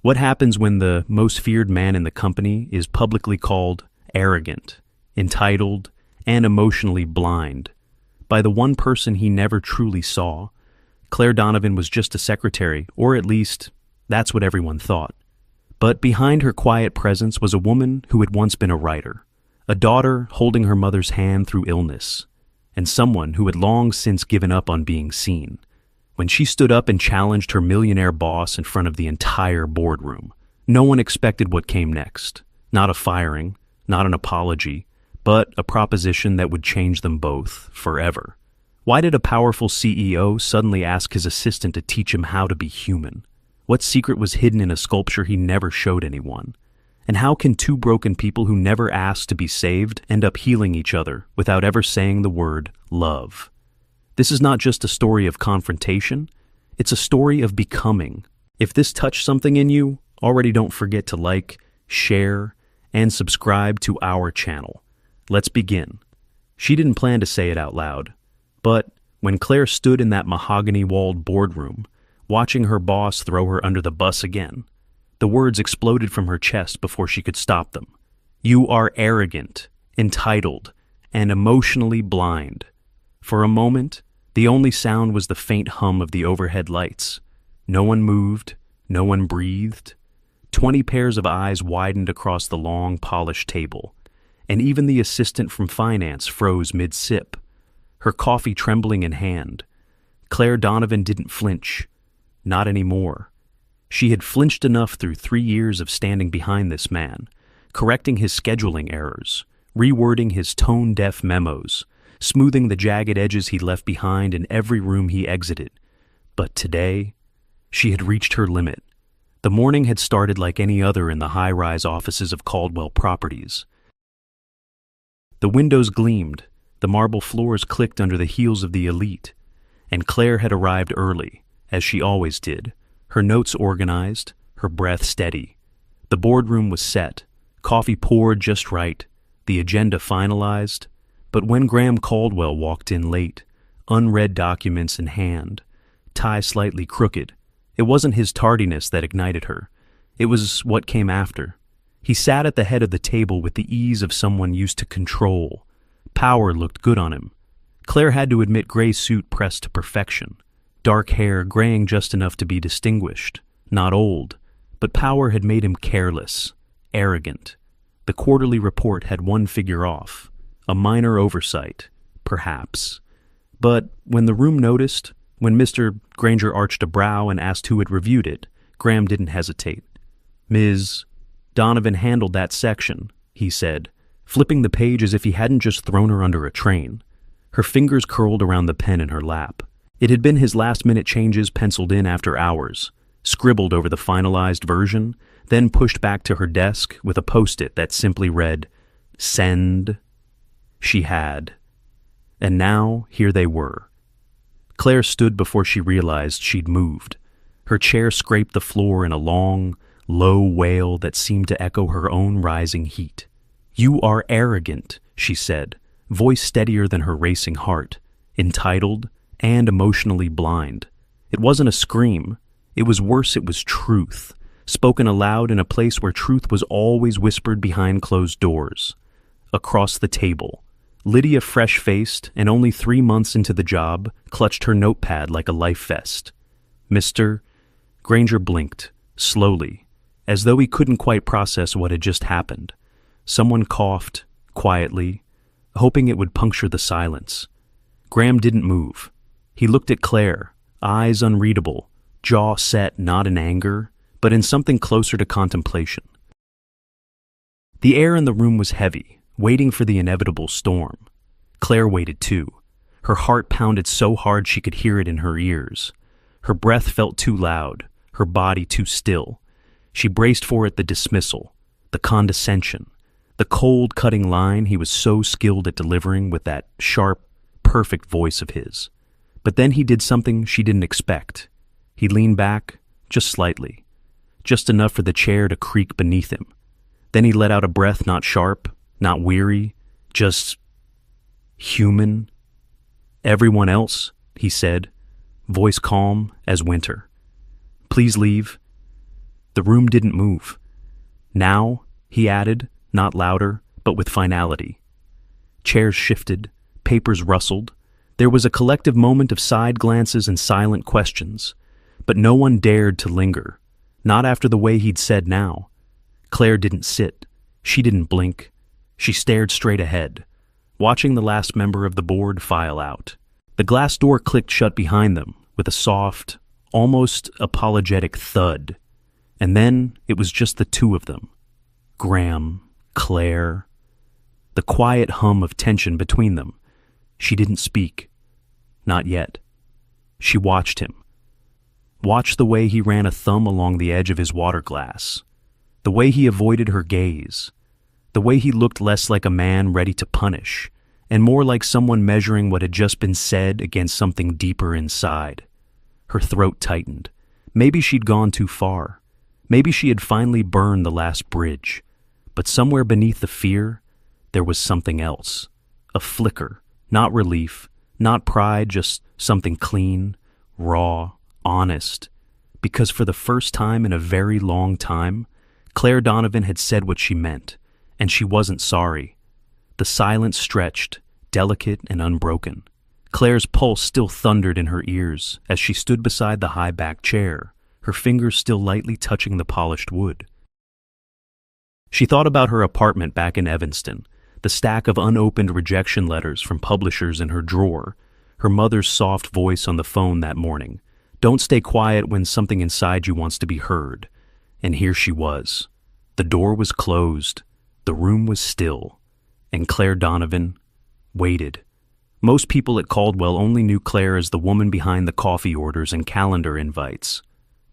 What happens when the most feared man in the company is publicly called arrogant, entitled, and emotionally blind by the one person he never truly saw? Claire Donovan was just a secretary, or at least that's what everyone thought. But behind her quiet presence was a woman who had once been a writer, a daughter holding her mother's hand through illness, and someone who had long since given up on being seen. When she stood up and challenged her millionaire boss in front of the entire boardroom, no one expected what came next. Not a firing, not an apology, but a proposition that would change them both forever. Why did a powerful CEO suddenly ask his assistant to teach him how to be human? What secret was hidden in a sculpture he never showed anyone? And how can two broken people who never asked to be saved end up healing each other without ever saying the word love? This is not just a story of confrontation, it's a story of becoming. If this touched something in you, already don't forget to like, share, and subscribe to our channel. Let's begin. She didn't plan to say it out loud, but when Claire stood in that mahogany-walled boardroom, watching her boss throw her under the bus again, the words exploded from her chest before she could stop them. You are arrogant, entitled, and emotionally blind. For a moment, the only sound was the faint hum of the overhead lights. No one moved, no one breathed. 20 pairs of eyes widened across the long, polished table, and even the assistant from finance froze mid-sip, her coffee trembling in hand. Claire Donovan didn't flinch. Not anymore. She had flinched enough through 3 years of standing behind this man, correcting his scheduling errors, rewording his tone-deaf memos, smoothing the jagged edges he left behind in every room he exited. But today, she had reached her limit. The morning had started like any other in the high-rise offices of Caldwell Properties. The windows gleamed, the marble floors clicked under the heels of the elite, and Claire had arrived early, as she always did, her notes organized, her breath steady. The boardroom was set, coffee poured just right, the agenda finalized. But when Graham Caldwell walked in late, unread documents in hand, tie slightly crooked, it wasn't his tardiness that ignited her. It was what came after. He sat at the head of the table with the ease of someone used to control. Power looked good on him. Claire had to admit gray suit pressed to perfection. Dark hair graying just enough to be distinguished. Not old, but power had made him careless, arrogant. The quarterly report had one figure off. A minor oversight, perhaps. But when the room noticed, when Mr. Granger arched a brow and asked who had reviewed it, Graham didn't hesitate. Ms. Donovan handled that section, he said, flipping the page as if he hadn't just thrown her under a train. Her fingers curled around the pen in her lap. It had been his last-minute changes penciled in after hours, scribbled over the finalized version, then pushed back to her desk with a post-it that simply read, "Send." She had. And now, here they were. Claire stood before she realized she'd moved. Her chair scraped the floor in a long, low wail that seemed to echo her own rising heat. You are arrogant, she said, voice steadier than her racing heart, entitled and emotionally blind. It wasn't a scream. It was worse, it was truth, spoken aloud in a place where truth was always whispered behind closed doors. Across the table, Lydia, fresh-faced and only 3 months into the job, clutched her notepad like a life vest. Mr. Granger blinked, slowly, as though he couldn't quite process what had just happened. Someone coughed, quietly, hoping it would puncture the silence. Graham didn't move. He looked at Claire, eyes unreadable, jaw set not in anger, but in something closer to contemplation. The air in the room was heavy, waiting for the inevitable storm. Claire waited too. Her heart pounded so hard she could hear it in her ears. Her breath felt too loud, her body too still. She braced for it, the dismissal, the condescension, the cold, cutting line he was so skilled at delivering with that sharp, perfect voice of his. But then he did something she didn't expect. He leaned back, just slightly, just enough for the chair to creak beneath him. Then he let out a breath not sharp, not weary, just human. Everyone else, he said, voice calm as winter. Please leave. The room didn't move. Now, he added, not louder, but with finality. Chairs shifted, papers rustled. There was a collective moment of side glances and silent questions, but no one dared to linger, not after the way he'd said now. Claire didn't sit. She didn't blink. She stared straight ahead, watching the last member of the board file out. The glass door clicked shut behind them with a soft, almost apologetic thud. And then it was just the two of them. Graham, Claire. The quiet hum of tension between them. She didn't speak. Not yet. She watched him. Watched the way he ran a thumb along the edge of his water glass. The way he avoided her gaze. The way he looked less like a man ready to punish, and more like someone measuring what had just been said against something deeper inside. Her throat tightened. Maybe she'd gone too far. Maybe she had finally burned the last bridge. But somewhere beneath the fear, there was something else. A flicker. Not relief, not pride, just something clean, raw, honest. Because for the first time in a very long time, Claire Donovan had said what she meant, and she wasn't sorry. The silence stretched, delicate and unbroken. Claire's pulse still thundered in her ears as she stood beside the high-backed chair, her fingers still lightly touching the polished wood. She thought about her apartment back in Evanston, the stack of unopened rejection letters from publishers in her drawer, her mother's soft voice on the phone that morning. Don't stay quiet when something inside you wants to be heard. And here she was. The door was closed. The room was still. And Claire Donovan waited. Most people at Caldwell only knew Claire as the woman behind the coffee orders and calendar invites.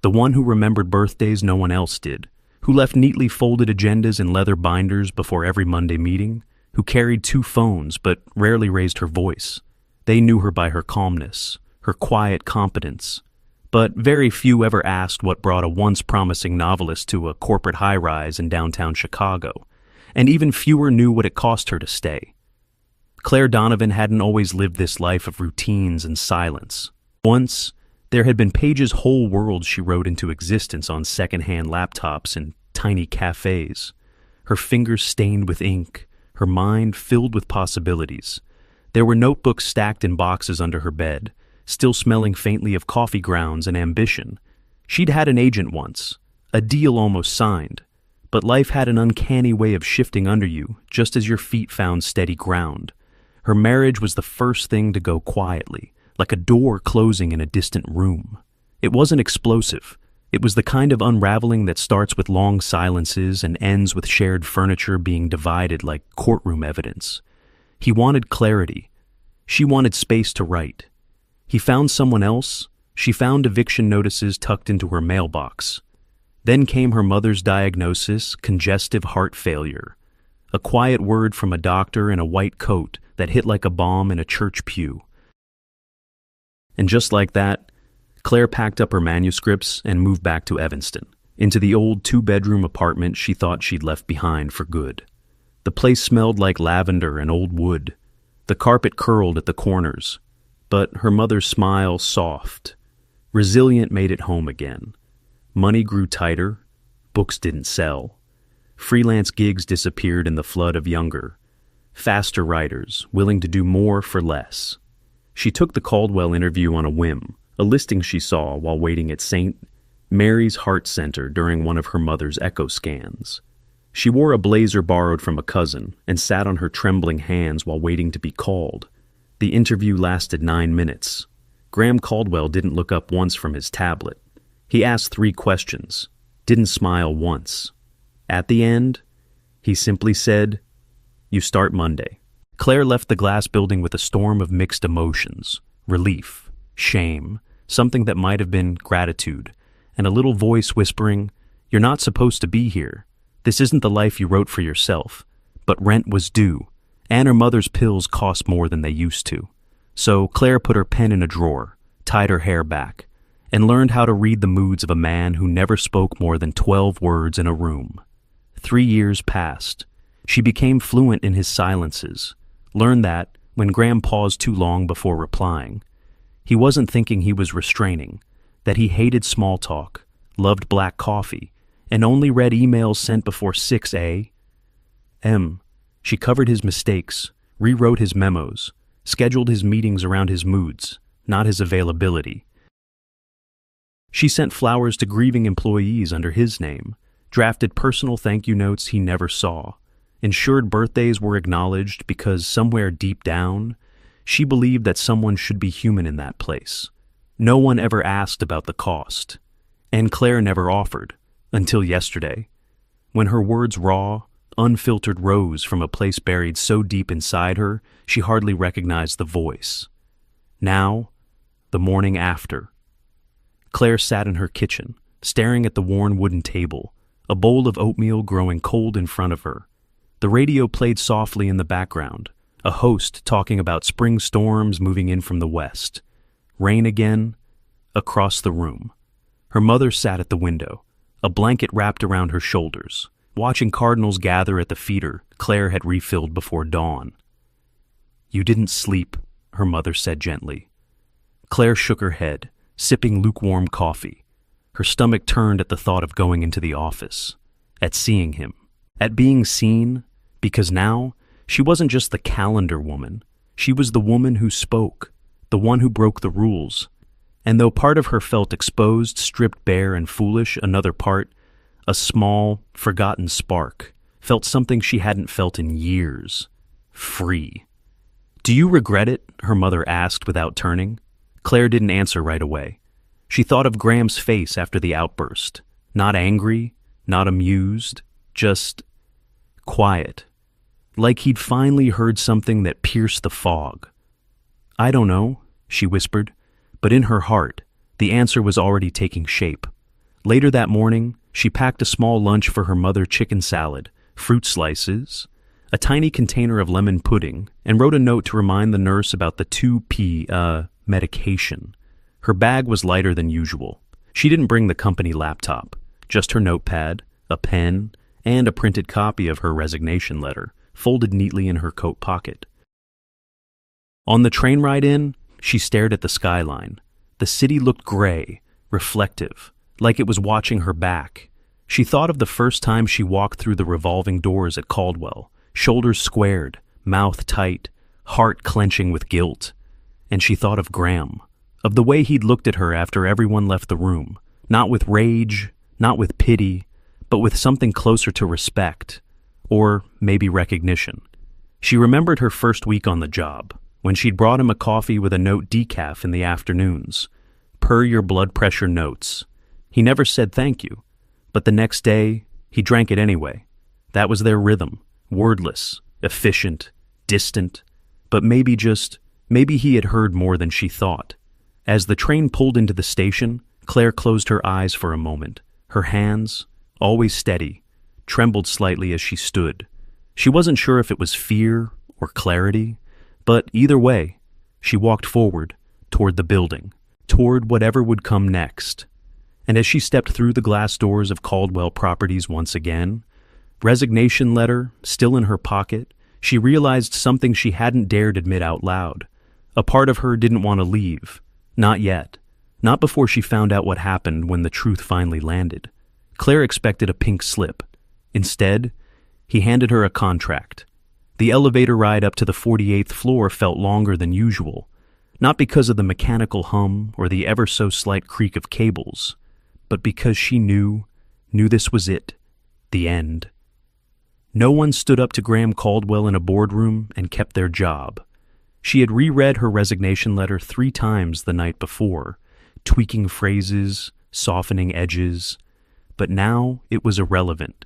The one who remembered birthdays no one else did, who left neatly folded agendas in leather binders before every Monday meeting, who carried 2 phones but rarely raised her voice. They knew her by her calmness, her quiet competence. But very few ever asked what brought a once promising novelist to a corporate high-rise in downtown Chicago, and even fewer knew what it cost her to stay. Claire Donovan hadn't always lived this life of routines and silence. Once, there had been Paige's whole world she wrote into existence on second-hand laptops in tiny cafes, her fingers stained with ink, her mind filled with possibilities. There were notebooks stacked in boxes under her bed, still smelling faintly of coffee grounds and ambition. She'd had an agent once, a deal almost signed, but life had an uncanny way of shifting under you just as your feet found steady ground. Her marriage was the first thing to go quietly, like a door closing in a distant room. It wasn't explosive. It was the kind of unraveling that starts with long silences and ends with shared furniture being divided like courtroom evidence. He wanted clarity. She wanted space to write. He found someone else. She found eviction notices tucked into her mailbox. Then came her mother's diagnosis, congestive heart failure. A quiet word from a doctor in a white coat that hit like a bomb in a church pew. And just like that, Claire packed up her manuscripts and moved back to Evanston, into the old 2-bedroom apartment she thought she'd left behind for good. The place smelled like lavender and old wood. The carpet curled at the corners, but her mother's smile soft. Resilient made it home again. Money grew tighter. Books didn't sell. Freelance gigs disappeared in the flood of younger, faster writers, willing to do more for less. She took the Caldwell interview on a whim, a listing she saw while waiting at St. Mary's Heart Center during one of her mother's echo scans. She wore a blazer borrowed from a cousin and sat on her trembling hands while waiting to be called. The interview lasted 9 minutes. Graham Caldwell didn't look up once from his tablet. He asked 3 questions, didn't smile once. At the end, he simply said, "You start Monday." Claire left the glass building with a storm of mixed emotions, relief, shame, something that might have been gratitude, and a little voice whispering, "You're not supposed to be here. This isn't the life you wrote for yourself." But rent was due, and her mother's pills cost more than they used to. So Claire put her pen in a drawer, tied her hair back, and learned how to read the moods of a man who never spoke more than 12 words in a room. 3 years passed. She became fluent in his silences, learned that, when Graham paused too long before replying, he wasn't thinking he was restraining, that he hated small talk, loved black coffee, and only read emails sent before 6 a.m. She covered his mistakes, rewrote his memos, scheduled his meetings around his moods, not his availability. She sent flowers to grieving employees under his name, drafted personal thank you notes he never saw, ensured birthdays were acknowledged because somewhere deep down, she believed that someone should be human in that place. No one ever asked about the cost, and Claire never offered, until yesterday, when her words raw, unfiltered rose from a place buried so deep inside her she hardly recognized the voice. Now, the morning after. Claire sat in her kitchen, staring at the worn wooden table, a bowl of oatmeal growing cold in front of her. The radio played softly in the background, a host talking about spring storms moving in from the west. Rain again, across the room. Her mother sat at the window, a blanket wrapped around her shoulders, watching cardinals gather at the feeder Claire had refilled before dawn. "You didn't sleep," her mother said gently. Claire shook her head, sipping lukewarm coffee. Her stomach turned at the thought of going into the office, at seeing him, at being seen, because now she wasn't just the calendar woman. She was the woman who spoke, the one who broke the rules. And though part of her felt exposed, stripped bare, and foolish, another part, a small, forgotten spark, felt something she hadn't felt in years. Free. "Do you regret it?" her mother asked without turning. Claire didn't answer right away. She thought of Graham's face after the outburst. Not angry, not amused, just quiet. Like he'd finally heard something that pierced the fog. "I don't know," she whispered, but in her heart, the answer was already taking shape. Later that morning, she packed a small lunch for her mother: chicken salad, fruit slices, a tiny container of lemon pudding, and wrote a note to remind the nurse about the 2P medication. Her bag was lighter than usual. She didn't bring the company laptop, just her notepad, a pen, and a printed copy of her resignation letter, folded neatly in her coat pocket. On the train ride in, she stared at the skyline. The city looked gray, reflective, like it was watching her back. She thought of the first time she walked through the revolving doors at Caldwell, shoulders squared, mouth tight, heart clenching with guilt. And she thought of Graham, of the way he'd looked at her after everyone left the room, not with rage, not with pity, but with something closer to respect, or maybe recognition. She remembered her first week on the job, when she'd brought him a coffee with a note decaf in the afternoons. "Per your blood pressure notes." He never said thank you, but the next day, he drank it anyway. That was their rhythm, wordless, efficient, distant, but maybe he had heard more than she thought. As the train pulled into the station, Claire closed her eyes for a moment. Her hands, always steady, trembled slightly as she stood. She wasn't sure if it was fear or clarity, but either way, she walked forward, toward the building, toward whatever would come next. And as she stepped through the glass doors of Caldwell Properties once again, resignation letter still in her pocket, she realized something she hadn't dared admit out loud. A part of her didn't want to leave. Not yet. Not before she found out what happened when the truth finally landed. Claire expected a pink slip. Instead, he handed her a contract. The elevator ride up to the 48th floor felt longer than usual, not because of the mechanical hum or the ever-so-slight creak of cables, but because she knew this was it, the end. No one stood up to Graham Caldwell in a boardroom and kept their job. She had reread her resignation letter 3 times the night before, tweaking phrases, softening edges, but now it was irrelevant.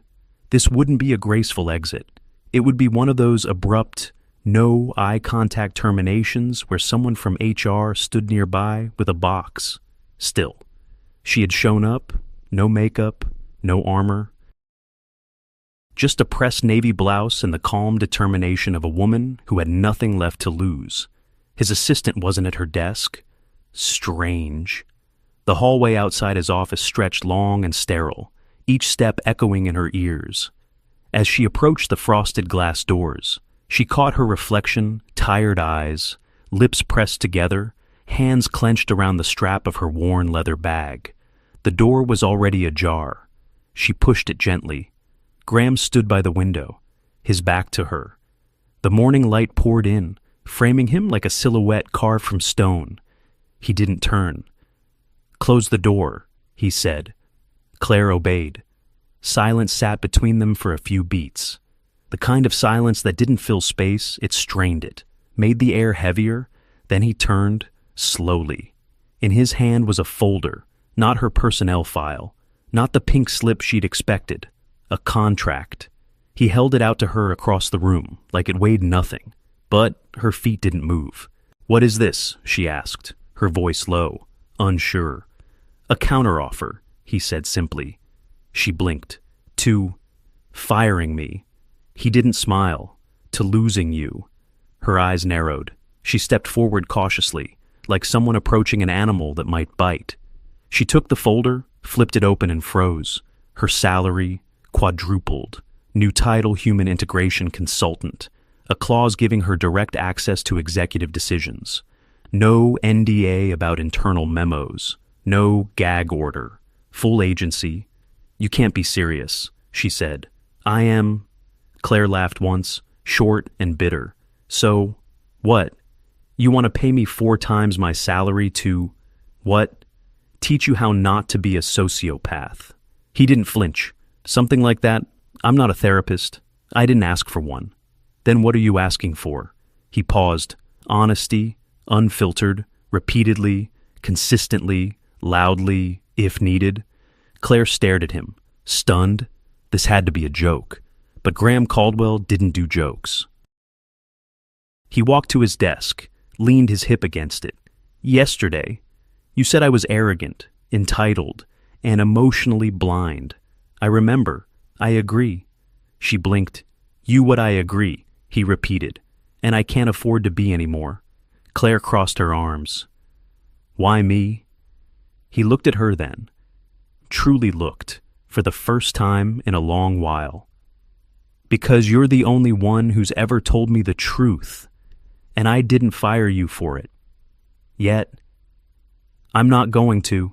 This wouldn't be a graceful exit. It would be one of those abrupt, no eye contact terminations where someone from HR stood nearby with a box. Still, she had shown up, no makeup, no armor. Just a pressed navy blouse and the calm determination of a woman who had nothing left to lose. His assistant wasn't at her desk. Strange. The hallway outside his office stretched long and sterile, each step echoing in her ears. As she approached the frosted glass doors, she caught her reflection, tired eyes, lips pressed together, hands clenched around the strap of her worn leather bag. The door was already ajar. She pushed it gently. Graham stood by the window, his back to her. The morning light poured in, framing him like a silhouette carved from stone. He didn't turn. "Close the door," he said. Claire obeyed. Silence sat between them for a few beats. The kind of silence that didn't fill space, it strained it, made the air heavier. Then he turned, slowly. In his hand was a folder, not her personnel file, not the pink slip she'd expected. A contract. He held it out to her across the room, like it weighed nothing. But her feet didn't move. "What is this?" she asked, her voice low, unsure. "A counteroffer," he said simply. She blinked. "To firing me." He didn't smile. "To losing you." Her eyes narrowed. She stepped forward cautiously, like someone approaching an animal that might bite. She took the folder, flipped it open, and froze. Her salary quadrupled. New title, human integration consultant. A clause giving her direct access to executive decisions. No NDA about internal memos. No gag order. Full agency. "You can't be serious," she said. "I am." Claire laughed once, short and bitter. "So, what? You want to pay me 4 times my salary to, what? Teach you how not to be a sociopath." He didn't flinch. "Something like that? I'm not a therapist. I didn't ask for one." "Then what are you asking for?" He paused. Honesty, unfiltered, repeatedly, consistently, loudly, if needed. Claire stared at him, stunned. This had to be a joke. But Graham Caldwell didn't do jokes. He walked to his desk, leaned his hip against it. "Yesterday, you said I was arrogant, entitled, and emotionally blind. I remember. I agree." She blinked. "You what I agree," he repeated. "And I can't afford to be anymore." Claire crossed her arms. "Why me?" He looked at her then. Truly looked, for the first time in a long while. "Because you're the only one who's ever told me the truth, and I didn't fire you for it. Yet. I'm not going to."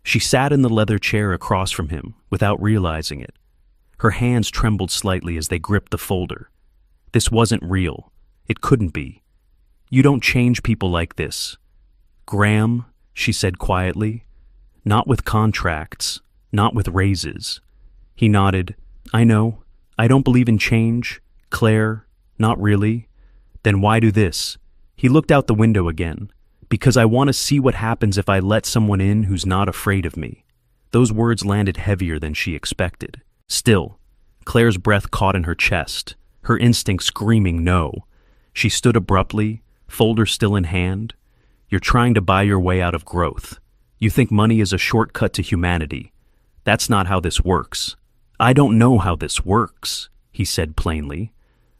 She sat in the leather chair across from him without realizing it. Her hands trembled slightly as they gripped the folder. This wasn't real. It couldn't be. "You don't change people like this. Graham," she said quietly. "Not with contracts, not with raises." He nodded. "I know. I don't believe in change. Claire, not really." "Then why do this?" He looked out the window again. "Because I want to see what happens if I let someone in who's not afraid of me." Those words landed heavier than she expected. Still, Claire's breath caught in her chest, her instinct screaming no. She stood abruptly, folder still in hand. "You're trying to buy your way out of growth. You think money is a shortcut to humanity. That's not how this works." "I don't know how this works," he said plainly.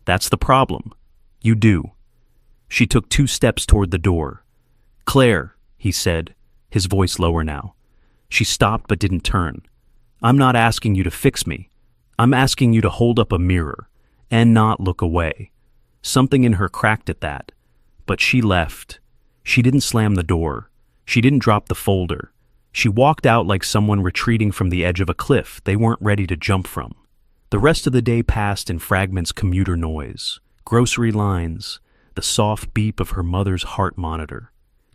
"That's the problem. You do." She took 2 steps toward the door. "Claire," he said, his voice lower now. She stopped but didn't turn. "I'm not asking you to fix me. I'm asking you to hold up a mirror and not look away." Something in her cracked at that. But she left. She didn't slam the door. She didn't drop the folder. She walked out like someone retreating from the edge of a cliff they weren't ready to jump from. The rest of the day passed in fragments: commuter noise, grocery lines, the soft beep of her mother's heart monitor.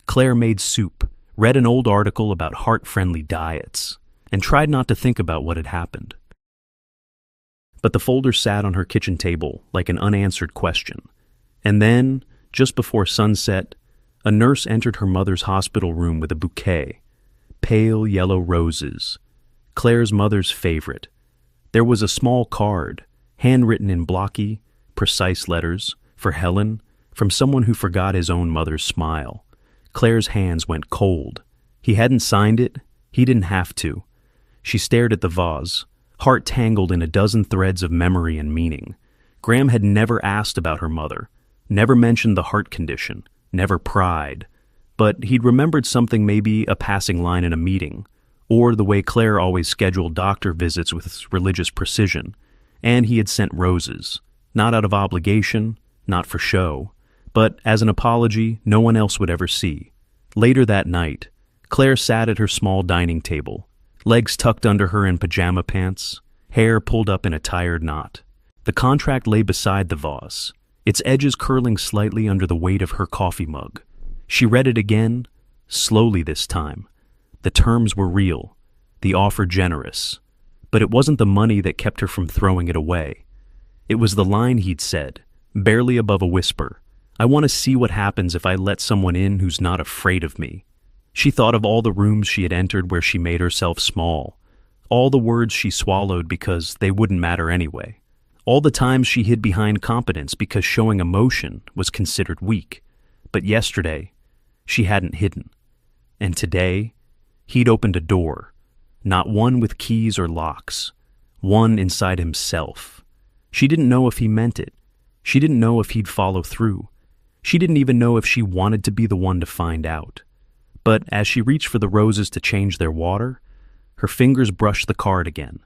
Claire made soup, read an old article about heart-friendly diets, and tried not to think about what had happened. But the folder sat on her kitchen table like an unanswered question. And then, just before sunset, a nurse entered her mother's hospital room with a bouquet. Pale yellow roses. Claire's mother's favorite. There was a small card, handwritten in blocky, precise letters, for Helen, from someone who forgot his own mother's smile. Claire's hands went cold. He hadn't signed it. He didn't have to. She stared at the vase, heart tangled in a dozen threads of memory and meaning. Graham had never asked about her mother, never mentioned the heart condition, never pried. But he'd remembered something, maybe a passing line in a meeting, or the way Claire always scheduled doctor visits with religious precision, and he had sent roses, not out of obligation, not for show, but as an apology no one else would ever see. Later that night, Claire sat at her small dining table, legs tucked under her in pajama pants, hair pulled up in a tired knot. The contract lay beside the vase, its edges curling slightly under the weight of her coffee mug. She read it again, slowly this time. The terms were real, the offer generous, but it wasn't the money that kept her from throwing it away. It was the line he'd said, barely above a whisper. I want to see what happens if I let someone in who's not afraid of me. She thought of all the rooms she had entered where she made herself small, all the words she swallowed because they wouldn't matter anyway, all the times she hid behind competence because showing emotion was considered weak. But yesterday, she hadn't hidden. And today, he'd opened a door, not one with keys or locks, one inside himself. She didn't know if he meant it. She didn't know if he'd follow through. She didn't even know if she wanted to be the one to find out. But as she reached for the roses to change their water, her fingers brushed the card again.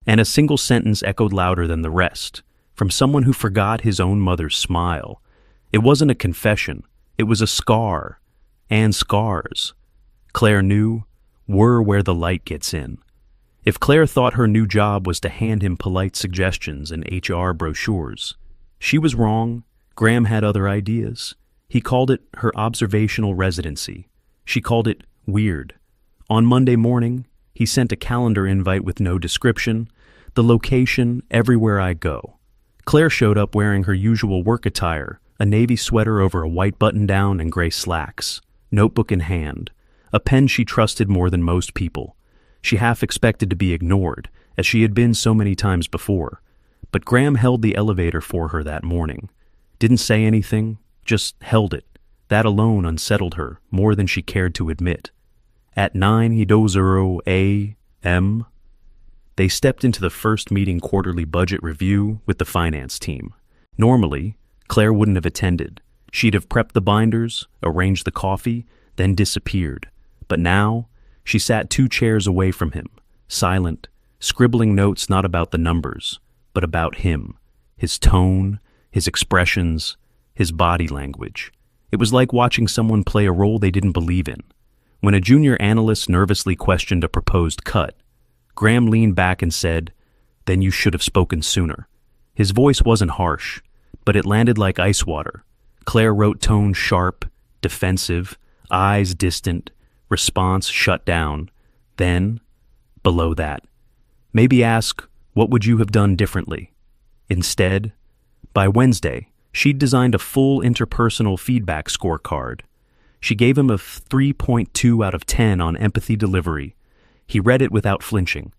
And a single sentence echoed louder than the rest, from someone who forgot his own mother's smile. It wasn't a confession. It was a scar. And scars, Claire knew, were where the light gets in. If Claire thought her new job was to hand him polite suggestions and HR brochures, she was wrong. Graham had other ideas. He called it her observational residency. She called it weird. On Monday morning, he sent a calendar invite with no description, the location, everywhere I go. Claire showed up wearing her usual work attire, a navy sweater over a white button-down and gray slacks, notebook in hand, a pen she trusted more than most people. She half expected to be ignored, as she had been so many times before. But Graham held the elevator for her that morning. Didn't say anything, just held it. That alone unsettled her more than she cared to admit. At 9:00 a.m., they stepped into the first meeting quarterly budget review with the finance team. Normally, Claire wouldn't have attended. She'd have prepped the binders, arranged the coffee, then disappeared. But now, she sat 2 chairs away from him, silent, scribbling notes not about the numbers, but about him, his tone, his expressions, his body language. It was like watching someone play a role they didn't believe in. When a junior analyst nervously questioned a proposed cut, Graham leaned back and said, "Then you should have spoken sooner." His voice wasn't harsh, but it landed like ice water. Claire wrote tone sharp, defensive, eyes distant, response shut down. Then, below that, maybe ask, what would you have done differently? Instead, by Wednesday, she'd designed a full interpersonal feedback scorecard. She gave him a 3.2 out of 10 on empathy delivery. He read it without flinching.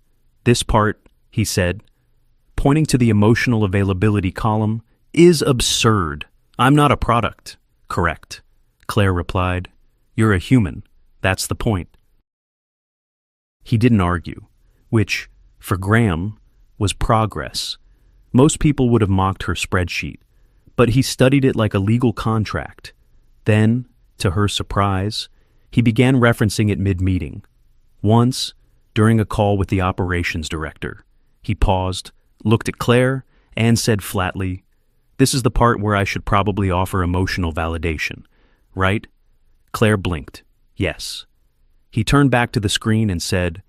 This part, he said, pointing to the emotional availability column, is absurd. I'm not a product. Correct. Claire replied. You're a human. That's the point. He didn't argue, which, for Graham, was progress. Most people would have mocked her spreadsheet, but he studied it like a legal contract. Then, to her surprise, he began referencing it mid-meeting. Once, during a call with the operations director, he paused, looked at Claire, and said flatly, "This is the part where I should probably offer emotional validation, right?" Claire blinked. Yes. He turned back to the screen and said,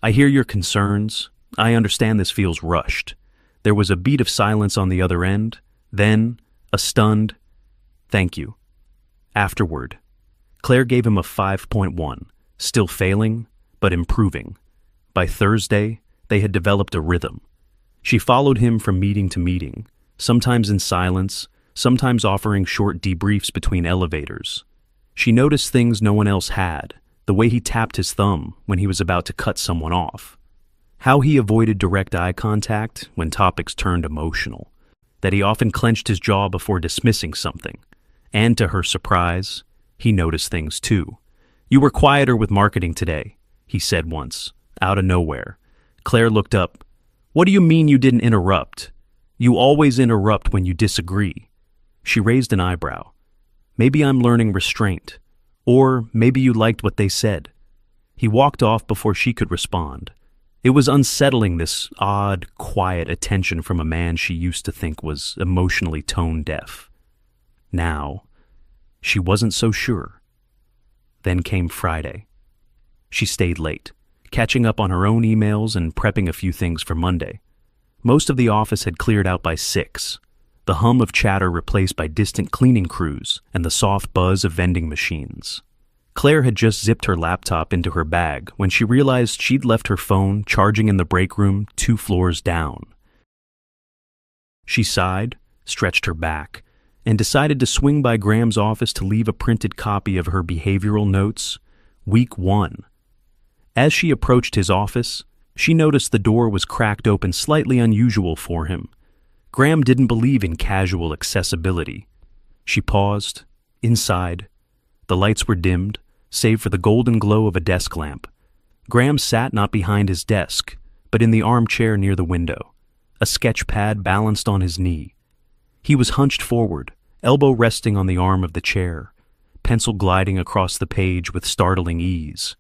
"I hear your concerns. I understand this feels rushed." There was a beat of silence on the other end, then a stunned, "Thank you." Afterward, Claire gave him a 5.1, still failing, but improving. By Thursday, they had developed a rhythm. She followed him from meeting to meeting, sometimes in silence, sometimes offering short debriefs between elevators. She noticed things no one else had, the way he tapped his thumb when he was about to cut someone off, how he avoided direct eye contact when topics turned emotional, that he often clenched his jaw before dismissing something. And to her surprise, he noticed things too. "You were quieter with marketing today," he said once, out of nowhere. Claire looked up. "What do you mean you didn't interrupt? You always interrupt when you disagree." She raised an eyebrow. "Maybe I'm learning restraint. Or maybe you liked what they said." He walked off before she could respond. It was unsettling, this odd, quiet attention from a man she used to think was emotionally tone-deaf. Now, she wasn't so sure. Then came Friday. She stayed late, catching up on her own emails and prepping a few things for Monday. Most of the office had cleared out by 6, the hum of chatter replaced by distant cleaning crews and the soft buzz of vending machines. Claire had just zipped her laptop into her bag when she realized she'd left her phone charging in the break room 2 floors down. She sighed, stretched her back, and decided to swing by Graham's office to leave a printed copy of her behavioral notes, Week 1. As she approached his office, she noticed the door was cracked open slightly unusual for him. Graham didn't believe in casual accessibility. She paused. Inside, the lights were dimmed, save for the golden glow of a desk lamp. Graham sat not behind his desk, but in the armchair near the window, a sketch pad balanced on his knee. He was hunched forward, elbow resting on the arm of the chair, pencil gliding across the page with startling ease.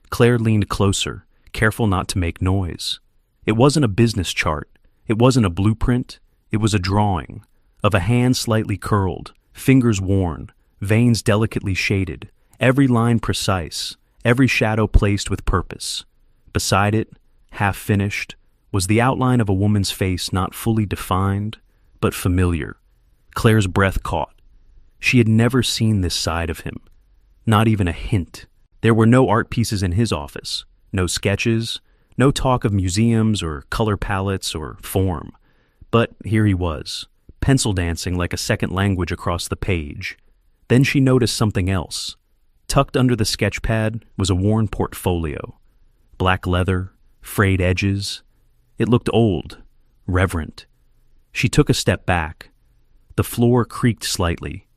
Claire leaned closer, careful not to make noise. It wasn't a business chart. It wasn't a blueprint. It was a drawing of a hand slightly curled, fingers worn, veins delicately shaded, every line precise, every shadow placed with purpose. Beside it, half finished, was the outline of a woman's face not fully defined, but familiar. Claire's breath caught. She had never seen this side of him, not even a hint. There were no art pieces in his office, no sketches, no talk of museums or color palettes or form. But here he was, pencil dancing like a second language across the page. Then she noticed something else. Tucked under the sketch pad was a worn portfolio. Black leather, frayed edges. It looked old, reverent. She took a step back. The floor creaked slightly.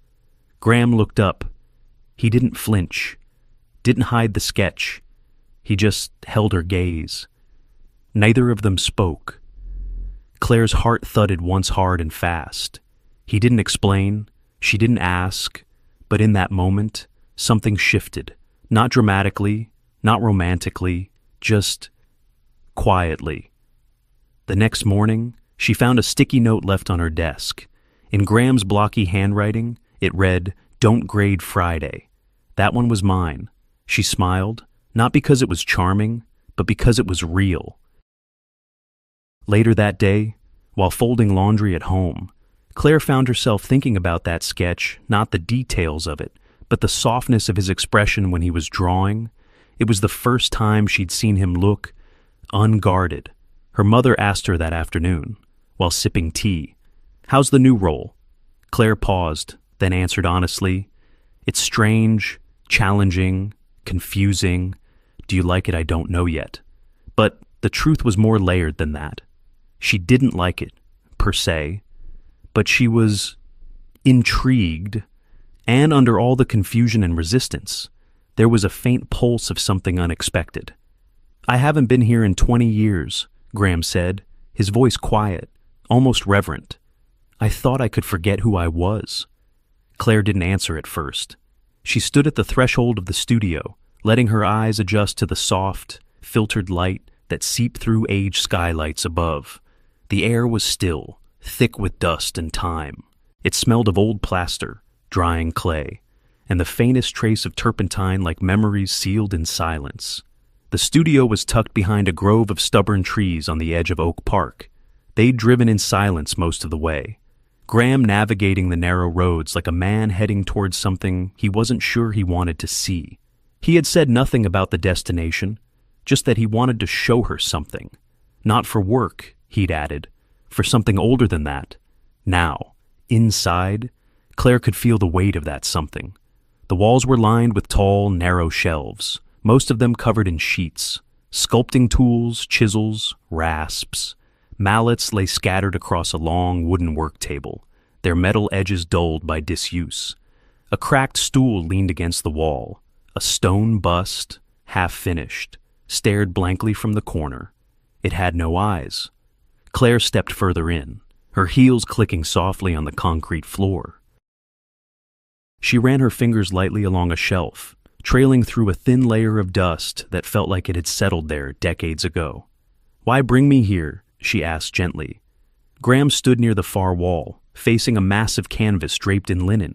Graham looked up. He didn't flinch, didn't hide the sketch. He just held her gaze. Neither of them spoke. Claire's heart thudded once hard and fast. He didn't explain, she didn't ask, but in that moment, something shifted. Not dramatically, not romantically, just quietly. The next morning, she found a sticky note left on her desk. In Graham's blocky handwriting, it read, "Don't grade Friday." That one was mine. She smiled, not because it was charming, but because it was real. Later that day, while folding laundry at home, Claire found herself thinking about that sketch, not the details of it, but the softness of his expression when he was drawing. It was the first time she'd seen him look unguarded. Her mother asked her that afternoon, while sipping tea, "How's the new role?" Claire paused, then answered honestly, "It's strange, challenging, confusing. Do you like it? I don't know yet." But the truth was more layered than that. She didn't like it, per se, but she was intrigued, and under all the confusion and resistance, there was a faint pulse of something unexpected. "I haven't been here in 20 years, Graham said, his voice quiet, almost reverent. "I thought I could forget who I was." Claire didn't answer at first. She stood at the threshold of the studio, letting her eyes adjust to the soft, filtered light that seeped through aged skylights above. The air was still, thick with dust and time. It smelled of old plaster, drying clay, and the faintest trace of turpentine like memories sealed in silence. The studio was tucked behind a grove of stubborn trees on the edge of Oak Park. They'd driven in silence most of the way. Graham navigating the narrow roads like a man heading towards something he wasn't sure he wanted to see. He had said nothing about the destination, just that he wanted to show her something. Not for work, he'd added, for something older than that. Now, inside, Claire could feel the weight of that something. The walls were lined with tall, narrow shelves, most of them covered in sheets. Sculpting tools, chisels, rasps. Mallets lay scattered across a long wooden work table, their metal edges dulled by disuse. A cracked stool leaned against the wall. A stone bust, half-finished, stared blankly from the corner. It had no eyes. Claire stepped further in, her heels clicking softly on the concrete floor. She ran her fingers lightly along a shelf, trailing through a thin layer of dust that felt like it had settled there decades ago. "Why bring me here?" she asked gently. Graham stood near the far wall, facing a massive canvas draped in linen.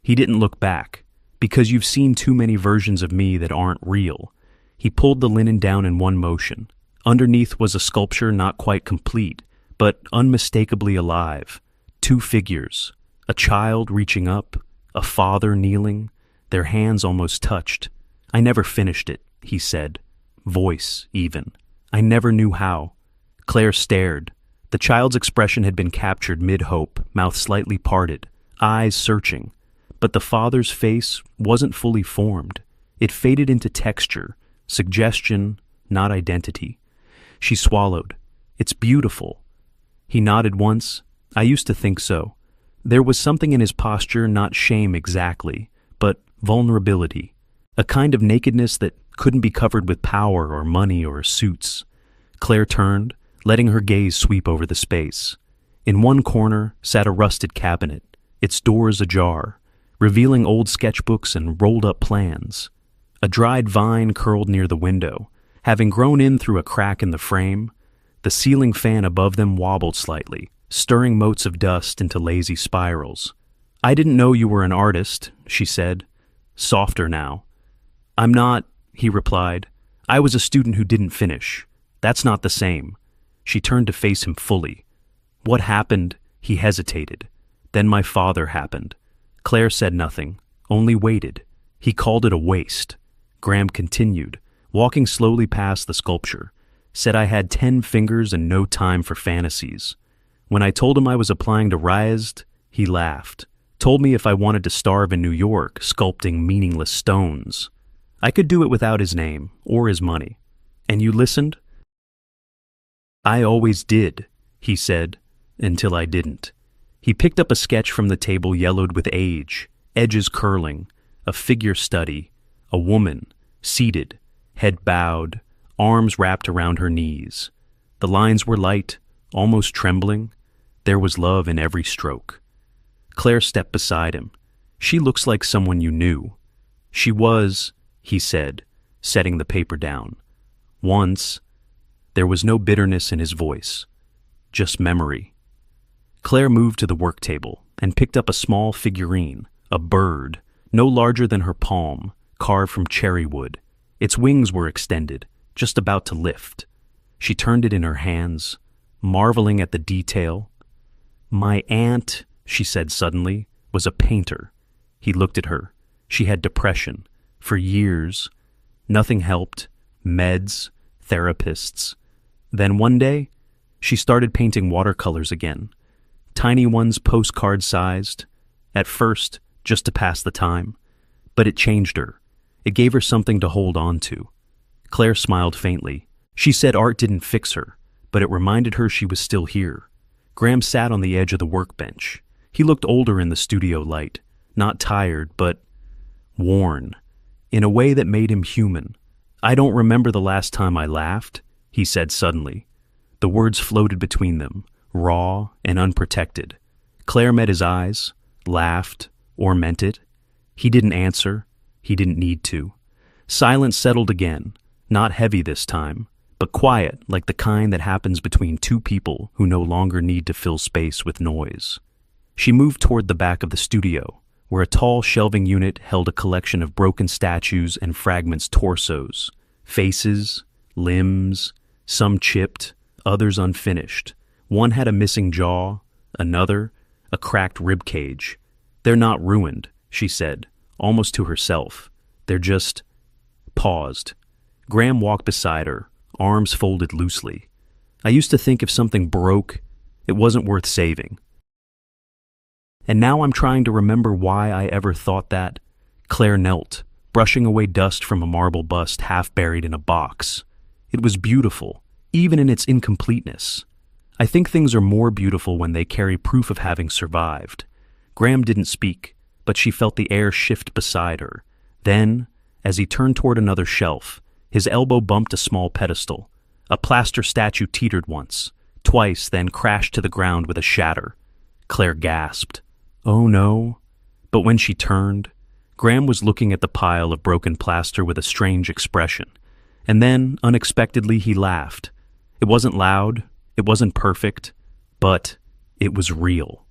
He didn't look back, because you've seen too many versions of me that aren't real. He pulled the linen down in one motion. Underneath was a sculpture not quite complete, but unmistakably alive. Two figures, a child reaching up, a father kneeling, their hands almost touched. I never finished it, he said. Voice, even. I never knew how. Claire stared. The child's expression had been captured mid-hope, mouth slightly parted, eyes searching. But the father's face wasn't fully formed. It faded into texture, suggestion, not identity. She swallowed. It's beautiful. He nodded once. I used to think so. There was something in his posture, not shame exactly, but vulnerability. A kind of nakedness that couldn't be covered with power or money or suits. Claire turned, letting her gaze sweep over the space. In one corner sat a rusted cabinet, its doors ajar, revealing old sketchbooks and rolled-up plans. A dried vine curled near the window. Having grown in through a crack in the frame, the ceiling fan above them wobbled slightly, stirring motes of dust into lazy spirals. I didn't know you were an artist, she said, softer now. I'm not, he replied. I was a student who didn't finish. That's not the same. She turned to face him fully. What happened? He hesitated. Then my father happened. Claire said nothing, only waited. He called it a waste. Graham continued, walking slowly past the sculpture. Said I had 10 fingers and no time for fantasies. When I told him I was applying to RISD, he laughed. Told me if I wanted to starve in New York, sculpting meaningless stones. I could do it without his name, or his money. And you listened? I always did, he said, until I didn't. He picked up a sketch from the table yellowed with age, edges curling, a figure study, a woman, seated, head bowed, arms wrapped around her knees. The lines were light, almost trembling. There was love in every stroke. Claire stepped beside him. She looks like someone you knew. She was, he said, setting the paper down. Once. There was no bitterness in his voice, just memory. Claire moved to the work table and picked up a small figurine, a bird, no larger than her palm, carved from cherry wood. Its wings were extended, just about to lift. She turned it in her hands, marveling at the detail. My aunt, she said suddenly, was a painter. He looked at her. She had depression. For years. Nothing helped. Meds, therapists. Then one day, she started painting watercolors again. Tiny ones postcard-sized. At first, just to pass the time. But it changed her. It gave her something to hold on to. Claire smiled faintly. She said art didn't fix her, but it reminded her she was still here. Graham sat on the edge of the workbench. He looked older in the studio light, not tired, but worn, in a way that made him human. I don't remember the last time I laughed, he said suddenly. The words floated between them, raw and unprotected. Claire met his eyes, laughed, or meant it. He didn't answer. He didn't need to. Silence settled again, not heavy this time, but quiet like the kind that happens between two people who no longer need to fill space with noise. She moved toward the back of the studio, where a tall shelving unit held a collection of broken statues and fragments torsos, faces, limbs, some chipped, others unfinished. One had a missing jaw, another, a cracked rib cage. They're not ruined, she said, almost to herself. They're just... Paused. Graham walked beside her, arms folded loosely. I used to think if something broke, it wasn't worth saving. And now I'm trying to remember why I ever thought that. Claire knelt, brushing away dust from a marble bust half buried in a box. It was beautiful, even in its incompleteness. I think things are more beautiful when they carry proof of having survived. Graham didn't speak, but she felt the air shift beside her. Then, as he turned toward another shelf, his elbow bumped a small pedestal. A plaster statue teetered once, twice, then crashed to the ground with a shatter. Claire gasped. Oh no. But when she turned, Graham was looking at the pile of broken plaster with a strange expression. And then, unexpectedly, he laughed. It wasn't loud, it wasn't perfect, but it was real.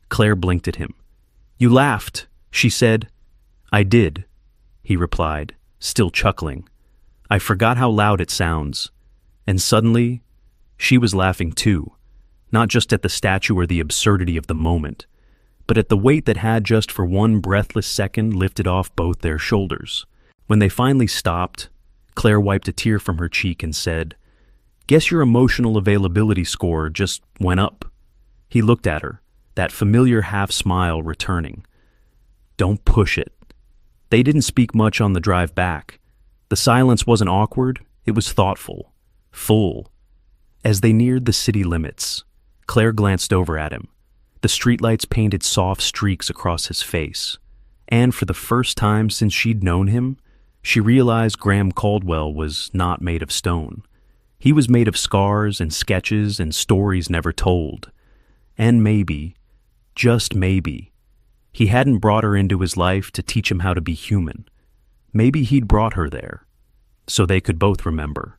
Claire blinked at him. You laughed, she said. I did, he replied, still chuckling. I forgot how loud it sounds. And suddenly, she was laughing too, not just at the statue or the absurdity of the moment, but at the weight that had just for one breathless second lifted off both their shoulders. When they finally stopped, Claire wiped a tear from her cheek and said, "Guess your emotional availability score just went up." He looked at her, that familiar half-smile returning. "Don't push it." They didn't speak much on the drive back. The silence wasn't awkward, it was thoughtful, full. As they neared the city limits, Claire glanced over at him. The streetlights painted soft streaks across his face, and for the first time since she'd known him, she realized Graham Caldwell was not made of stone. He was made of scars and sketches and stories never told. And maybe, just maybe, he hadn't brought her into his life to teach him how to be human. Maybe he'd brought her there, so they could both remember.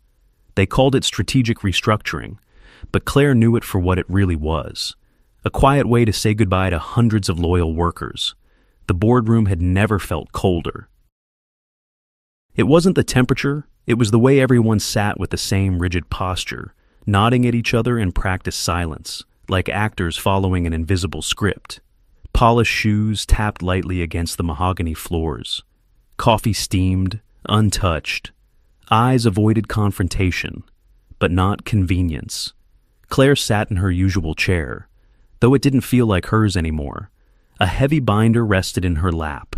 They called it strategic restructuring, but Claire knew it for what it really was. A quiet way to say goodbye to hundreds of loyal workers. The boardroom had never felt colder. It wasn't the temperature, it was the way everyone sat with the same rigid posture, nodding at each other in practiced silence, like actors following an invisible script. Polished shoes tapped lightly against the mahogany floors. Coffee steamed, untouched. Eyes avoided confrontation, but not convenience. Claire sat in her usual chair, though it didn't feel like hers anymore. A heavy binder rested in her lap.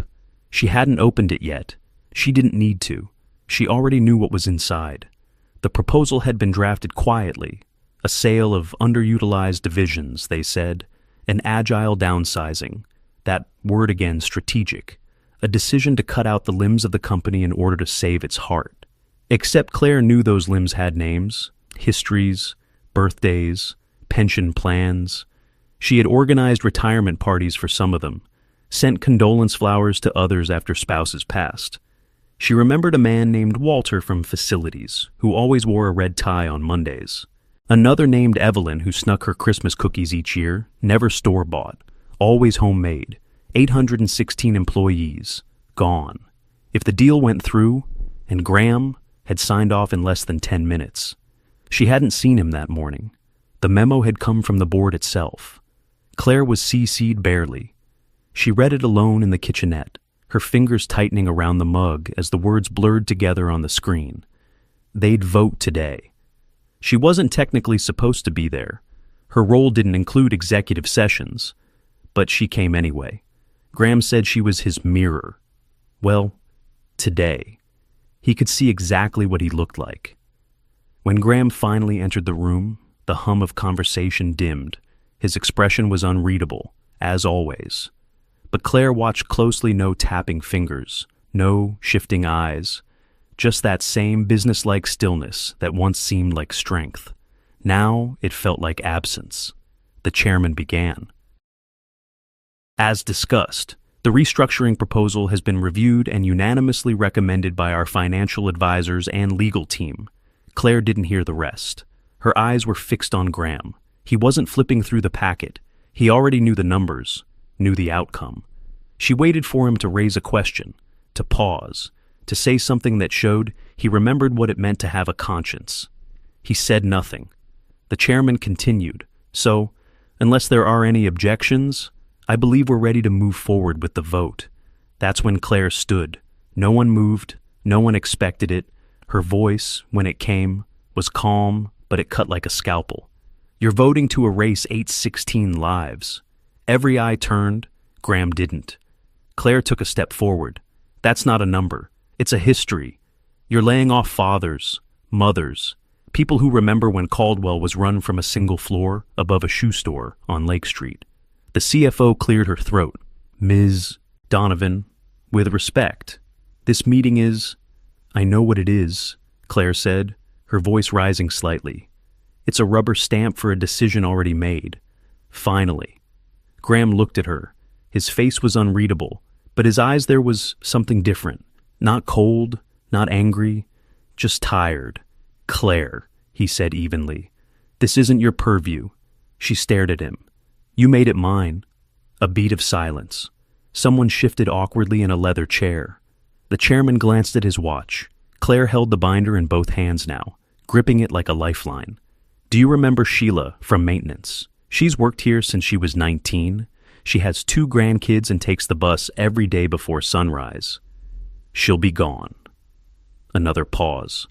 She hadn't opened it yet. She didn't need to. She already knew what was inside. The proposal had been drafted quietly. A sale of underutilized divisions, they said. An agile downsizing. That word again, strategic. A decision to cut out the limbs of the company in order to save its heart. Except Claire knew those limbs had names, histories, birthdays, pension plans. She had organized retirement parties for some of them, sent condolence flowers to others after spouses passed. She remembered a man named Walter from facilities, who always wore a red tie on Mondays. Another named Evelyn who snuck her Christmas cookies each year, never store-bought, always homemade. 816 employees, gone. If the deal went through, and Graham had signed off in less than 10 minutes. She hadn't seen him that morning. The memo had come from the board itself. Claire was CC'd barely. She read it alone in the kitchenette, her fingers tightening around the mug as the words blurred together on the screen. They'd vote today. She wasn't technically supposed to be there. Her role didn't include executive sessions, but she came anyway. Graham said she was his mirror. Well, today. He could see exactly what he looked like. When Graham finally entered the room, the hum of conversation dimmed. His expression was unreadable, as always. But Claire watched closely. No tapping fingers, no shifting eyes, just that same businesslike stillness that once seemed like strength. Now it felt like absence. The chairman began. As discussed, the restructuring proposal has been reviewed and unanimously recommended by our financial advisors and legal team. Claire didn't hear the rest. Her eyes were fixed on Graham. He wasn't flipping through the packet. He already knew the numbers, knew the outcome. She waited for him to raise a question, to pause, to say something that showed he remembered what it meant to have a conscience. He said nothing. The chairman continued, "So, unless there are any objections, I believe we're ready to move forward with the vote." That's when Claire stood. No one moved, no one expected it. Her voice, when it came, was calm, but it cut like a scalpel. "You're voting to erase 816 lives." Every eye turned. Graham didn't. Claire took a step forward. "That's not a number. It's a history. You're laying off fathers, mothers, people who remember when Caldwell was run from a single floor above a shoe store on Lake Street." The CFO cleared her throat. "Ms. Donovan, with respect, this meeting is—" "I know what it is," Claire said, her voice rising slightly. "It's a rubber stamp for a decision already made. Finally." Graham looked at her. His face was unreadable, but his eyes there was something different. Not cold, not angry, just tired. "Claire," he said evenly, "this isn't your purview." She stared at him. "You made it mine." A beat of silence. Someone shifted awkwardly in a leather chair. The chairman glanced at his watch. Claire held the binder in both hands now, gripping it like a lifeline. Do you remember Sheila from maintenance? She's worked here since she was 19. She has 2 grandkids and takes the bus every day before sunrise. She'll be gone. Another pause.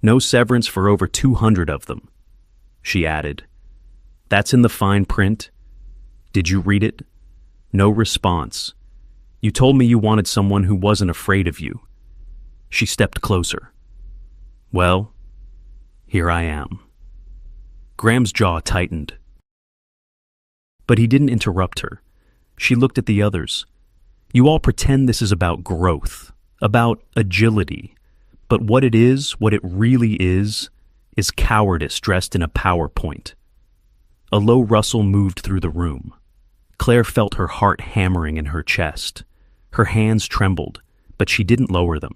No severance for over 200 of them. She added, That's in the fine print. Did you read it? No response. You told me you wanted someone who wasn't afraid of you. She stepped closer. Well, here I am. Graham's jaw tightened. But he didn't interrupt her. She looked at the others. You all pretend this is about growth, about agility. But what it really is cowardice dressed in a PowerPoint. A low rustle moved through the room. Claire felt her heart hammering in her chest. Her hands trembled, but she didn't lower them.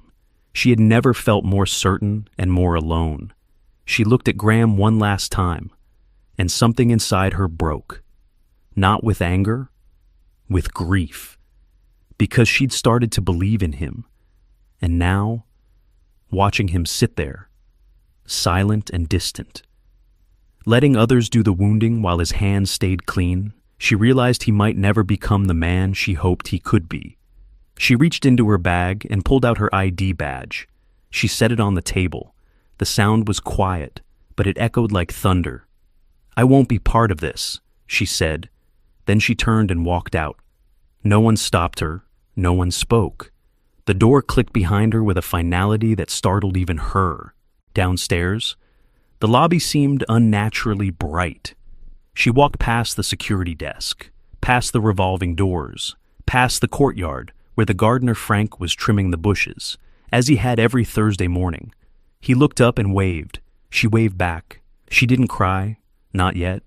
She had never felt more certain and more alone. She looked at Graham one last time, and something inside her broke. Not with anger, with grief. Because she'd started to believe in him. And now, watching him sit there, silent and distant, letting others do the wounding while his hands stayed clean, she realized he might never become the man she hoped he could be. She reached into her bag and pulled out her ID badge. She set it on the table. The sound was quiet, but it echoed like thunder. I won't be part of this, she said. Then she turned and walked out. No one stopped her. No one spoke. The door clicked behind her with a finality that startled even her. Downstairs, the lobby seemed unnaturally bright. She walked past the security desk, past the revolving doors, past the courtyard where the gardener Frank was trimming the bushes, as he had every Thursday morning. He looked up and waved. She waved back. She didn't cry, not yet,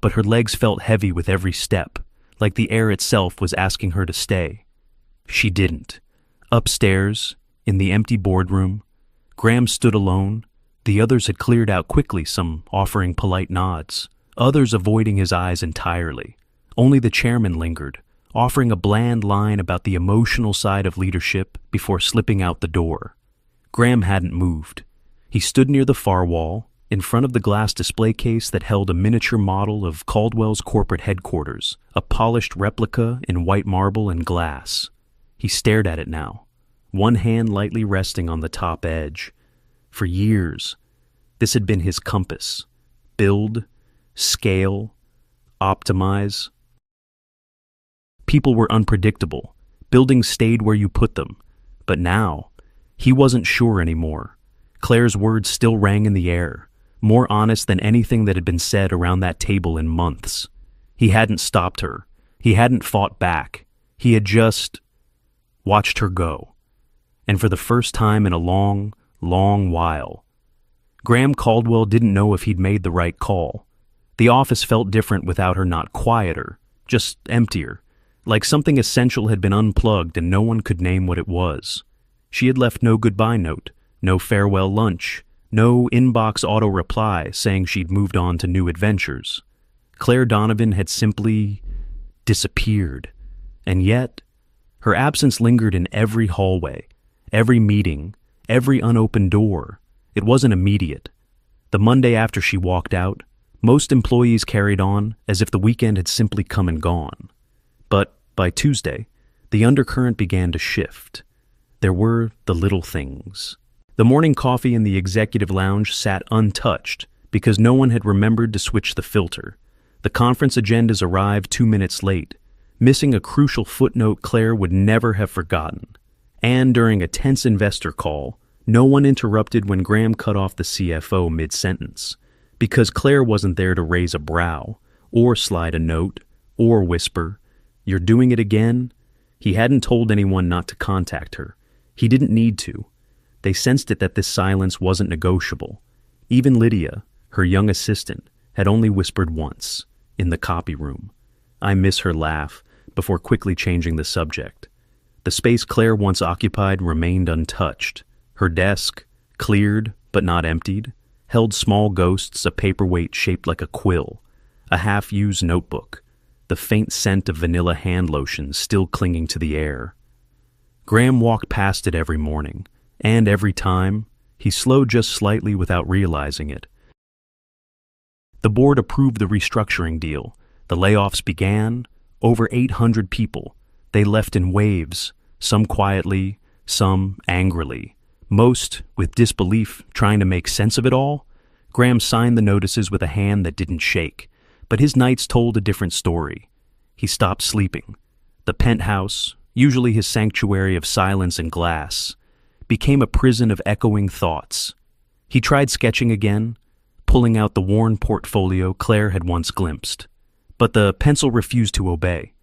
but her legs felt heavy with every step, like the air itself was asking her to stay. She didn't. Upstairs, in the empty boardroom, Graham stood alone. The others had cleared out quickly, some offering polite nods, others avoiding his eyes entirely. Only the chairman lingered, offering a bland line about the emotional side of leadership before slipping out the door. Graham hadn't moved. He stood near the far wall, in front of the glass display case that held a miniature model of Caldwell's corporate headquarters, a polished replica in white marble and glass. He stared at it now, one hand lightly resting on the top edge. For years, this had been his compass. Build, scale, optimize. People were unpredictable. Buildings stayed where you put them. But now, he wasn't sure anymore. Claire's words still rang in the air, more honest than anything that had been said around that table in months. He hadn't stopped her. He hadn't fought back. He had just watched her go. And for the first time in a long, long while, Graham Caldwell didn't know if he'd made the right call. The office felt different without her, not quieter, just emptier, like something essential had been unplugged and no one could name what it was. She had left no goodbye note, no farewell lunch, no inbox auto-reply saying she'd moved on to new adventures. Claire Donovan had simply disappeared, and yet her absence lingered in every hallway, every meeting, every unopened door. It wasn't immediate. The Monday after she walked out, most employees carried on as if the weekend had simply come and gone. But by Tuesday, the undercurrent began to shift. There were the little things. The morning coffee in the executive lounge sat untouched because no one had remembered to switch the filter. The conference agendas arrived 2 minutes late, missing a crucial footnote Claire would never have forgotten. And during a tense investor call, no one interrupted when Graham cut off the CFO mid-sentence, because Claire wasn't there to raise a brow, or slide a note, or whisper, "You're doing it again?" He hadn't told anyone not to contact her. He didn't need to. They sensed it that this silence wasn't negotiable. Even Lydia, her young assistant, had only whispered once, in the copy room. I miss her laugh, before quickly changing the subject. The space Claire once occupied remained untouched. Her desk, cleared but not emptied, held small ghosts, a paperweight shaped like a quill, a half-used notebook, the faint scent of vanilla hand lotion still clinging to the air. Graham walked past it every morning, And every time, he slowed just slightly without realizing it. The board approved the restructuring deal. The layoffs began. Over 800 people. They left in waves, some quietly, some angrily, most with disbelief, trying to make sense of it all. Graham signed the notices with a hand that didn't shake, but his nights told a different story. He stopped sleeping. The penthouse, usually his sanctuary of silence and glass, became a prison of echoing thoughts. He tried sketching again, pulling out the worn portfolio Claire had once glimpsed. But the pencil refused to obey.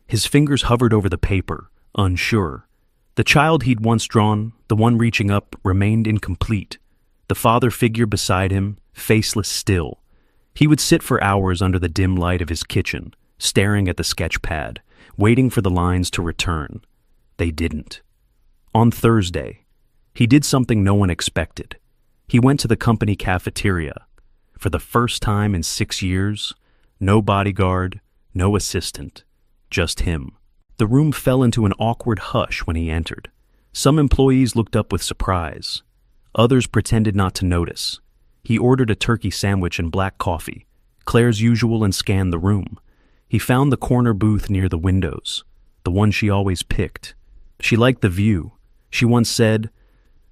His fingers hovered over the paper, unsure. The child he'd once drawn, the one reaching up, remained incomplete. The father figure beside him, faceless still. He would sit for hours under the dim light of his kitchen, staring at the sketch pad, waiting for the lines to return. They didn't. On Thursday, he did something no one expected. He went to the company cafeteria. For the first time in 6 years, no bodyguard, no assistant, just him. The room fell into an awkward hush when he entered. Some employees looked up with surprise. Others pretended not to notice. He ordered a turkey sandwich and black coffee, Claire's usual, and scanned the room. He found the corner booth near the windows, the one she always picked. She liked the view. She once said,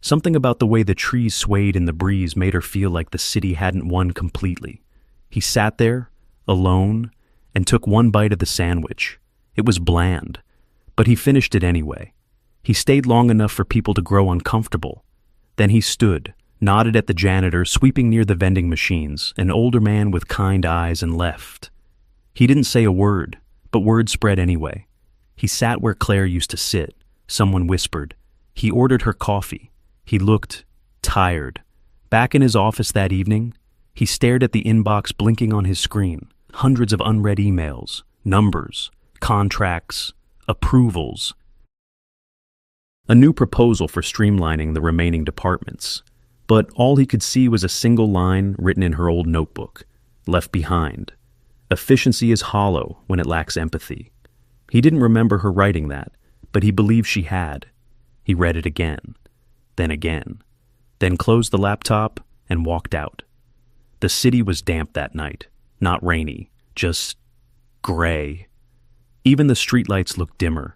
something about the way the trees swayed in the breeze made her feel like the city hadn't won completely. He sat there, alone, and took one bite of the sandwich. It was bland, but he finished it anyway. He stayed long enough for people to grow uncomfortable. Then he stood, nodded at the janitor sweeping near the vending machines, an older man with kind eyes, and left. He didn't say a word, but word spread anyway. He sat where Claire used to sit. Someone whispered. He ordered her coffee. He looked tired. Back in his office that evening, he stared at the inbox blinking on his screen. Hundreds of unread emails, numbers, contracts, approvals. A new proposal for streamlining the remaining departments. But all he could see was a single line written in her old notebook. Left behind. Efficiency is hollow when it lacks empathy. He didn't remember her writing that, but he believed she had. He read it again, then closed the laptop and walked out. The city was damp that night, not rainy, just gray. Even the streetlights looked dimmer.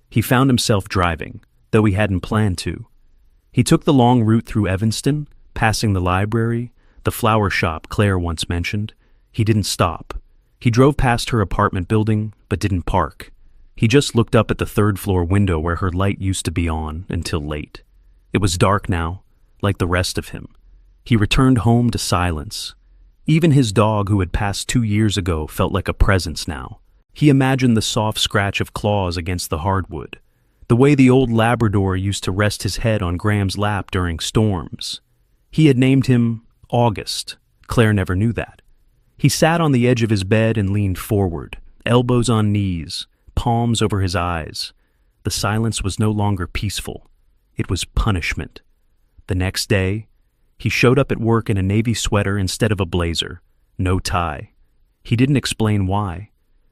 He found himself driving, though he hadn't planned to. He took the long route through Evanston, passing the library, the flower shop Claire once mentioned. He didn't stop. He drove past her apartment building, but didn't park. He just looked up at the third-floor window where her light used to be on until late. It was dark now, like the rest of him. He returned home to silence. Even his dog, who had passed 2 years ago, felt like a presence now. He imagined the soft scratch of claws against the hardwood, the way the old Labrador used to rest his head on Graham's lap during storms. He had named him August. Claire never knew that. He sat on the edge of his bed and leaned forward, elbows on knees, palms over his eyes. The silence was no longer peaceful. It was punishment. The next day, he showed up at work in a navy sweater instead of a blazer, no tie. He didn't explain why.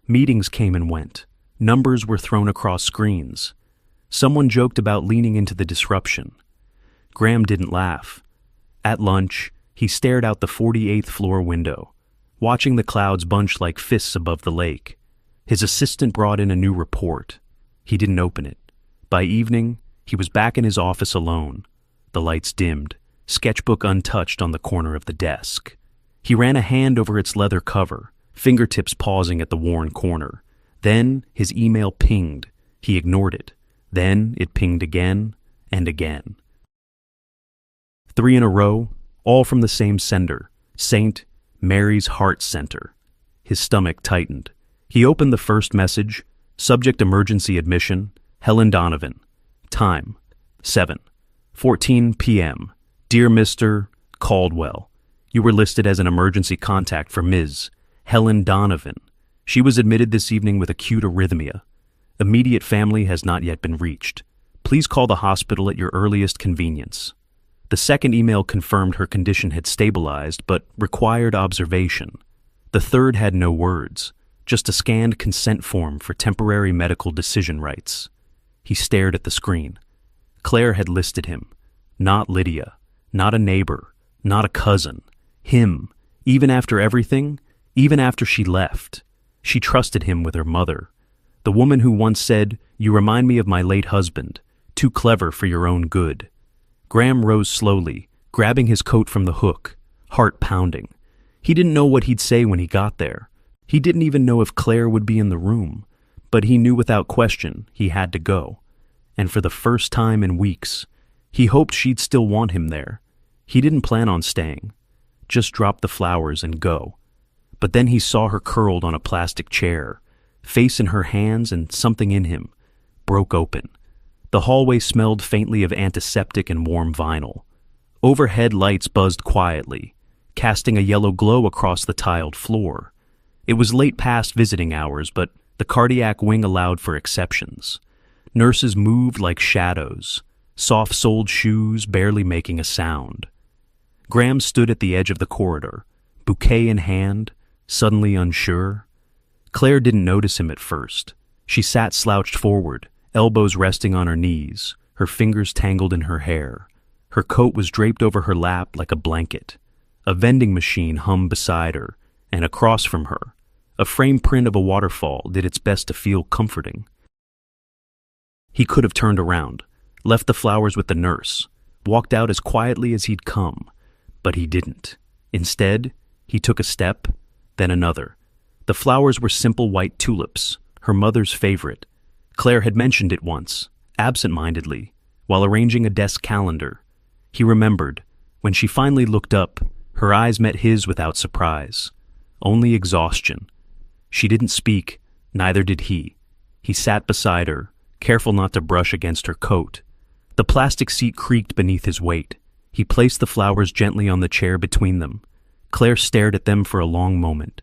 Meetings came and went. Numbers were thrown across screens. Someone joked about leaning into the disruption. Graham didn't laugh. At lunch, he stared out the 48th floor window, watching the clouds bunch like fists above the lake. His assistant brought in a new report. He didn't open it. By evening, he was back in his office alone. The lights dimmed, sketchbook untouched on the corner of the desk. He ran a hand over its leather cover, fingertips pausing at the worn corner. Then his email pinged. He ignored it. Then it pinged again and again. 3 in a row, all from the same sender, St. Mary's Heart Center. His stomach tightened. He opened the first message, subject emergency admission, Helen Donovan. Time, 7:14 p.m. Dear Mr. Caldwell, you were listed as an emergency contact for Ms. Helen Donovan. She was admitted this evening with acute arrhythmia. Immediate family has not yet been reached. Please call the hospital at your earliest convenience. The second email confirmed her condition had stabilized but required observation. The third had no words, just a scanned consent form for temporary medical decision rights. He stared at the screen. Claire had listed him. Not Lydia, not a neighbor, not a cousin. Him, even after everything, even after she left. She trusted him with her mother. The woman who once said, "You remind me of my late husband, too clever for your own good." Graham rose slowly, grabbing his coat from the hook, heart pounding. He didn't know what he'd say when he got there. He didn't even know if Claire would be in the room, but he knew without question he had to go. And for the first time in weeks, he hoped she'd still want him there. He didn't plan on staying. Just drop the flowers and go. But then he saw her curled on a plastic chair, face in her hands, and something in him broke open. The hallway smelled faintly of antiseptic and warm vinyl. Overhead lights buzzed quietly, casting a yellow glow across the tiled floor. It was late past visiting hours, but the cardiac wing allowed for exceptions. Nurses moved like shadows, soft-soled shoes barely making a sound. Graham stood at the edge of the corridor, bouquet in hand, suddenly unsure. Claire didn't notice him at first. She sat slouched forward, elbows resting on her knees, her fingers tangled in her hair. Her coat was draped over her lap like a blanket. A vending machine hummed beside her, and across from her, a frame print of a waterfall did its best to feel comforting. He could have turned around, left the flowers with the nurse, walked out as quietly as he'd come, but he didn't. Instead, he took a step, then another. The flowers were simple white tulips, her mother's favorite. Claire had mentioned it once, absent-mindedly, while arranging a desk calendar. He remembered. When she finally looked up, her eyes met his without surprise. Only exhaustion. She didn't speak, neither did he. He sat beside her, careful not to brush against her coat. The plastic seat creaked beneath his weight. He placed the flowers gently on the chair between them. Claire stared at them for a long moment.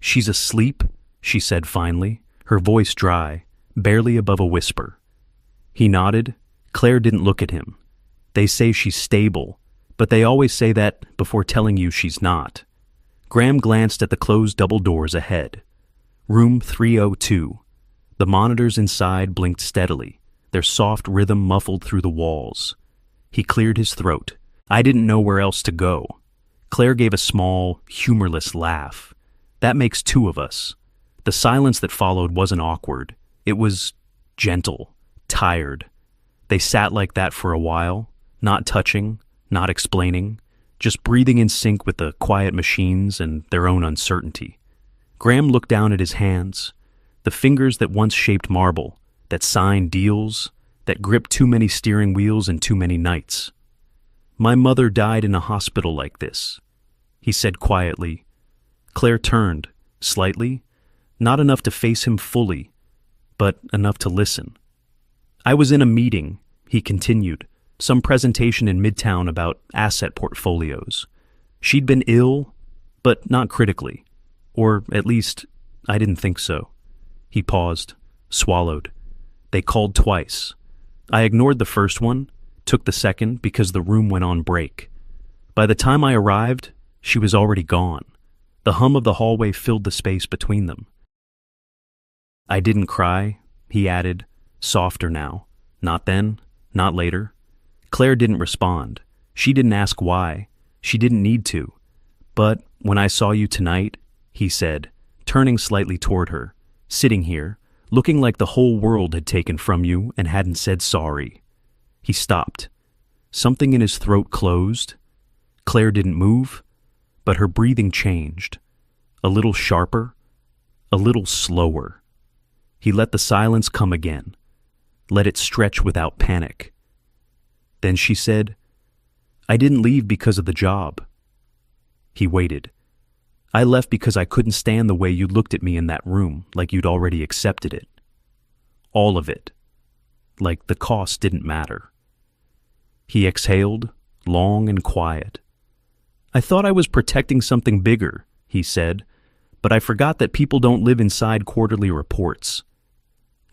"She's asleep," she said finally, her voice dry, barely above a whisper. He nodded. Claire didn't look at him. They say she's stable, but they always say that before telling you she's not. Graham glanced at the closed double doors ahead. Room 302. The monitors inside blinked steadily, their soft rhythm muffled through the walls. He cleared his throat. "I didn't know where else to go." Claire gave a small, humorless laugh. "That makes two of us." The silence that followed wasn't awkward. It was gentle, tired. They sat like that for a while, not touching, not explaining, just breathing in sync with the quiet machines and their own uncertainty. Graham looked down at his hands, the fingers that once shaped marble, that signed deals, that gripped too many steering wheels and too many nights. "My mother died in a hospital like this," he said quietly. Claire turned, slightly, not enough to face him fully, but enough to listen. "I was in a meeting," he continued, "some presentation in Midtown about asset portfolios. She'd been ill, but not critically. Or at least, I didn't think so." He paused, swallowed. "They called twice. I ignored the first one, took the second because the room went on break. By the time I arrived, she was already gone. The hum of the hallway filled the space between them." "I didn't cry," he added, softer now. "Not then, not later." Claire didn't respond. She didn't ask why. She didn't need to. "But when I saw you tonight," he said, turning slightly toward her, "sitting here, looking like the whole world had taken from you and hadn't said sorry." He stopped. Something in his throat closed. Claire didn't move, but her breathing changed. A little sharper, a little slower. He let the silence come again, let it stretch without panic. Then she said, "I didn't leave because of the job." He waited. "I left because I couldn't stand the way you looked at me in that room, like you'd already accepted it. All of it. Like the cost didn't matter." He exhaled, long and quiet. "I thought I was protecting something bigger," he said, "but I forgot that people don't live inside quarterly reports."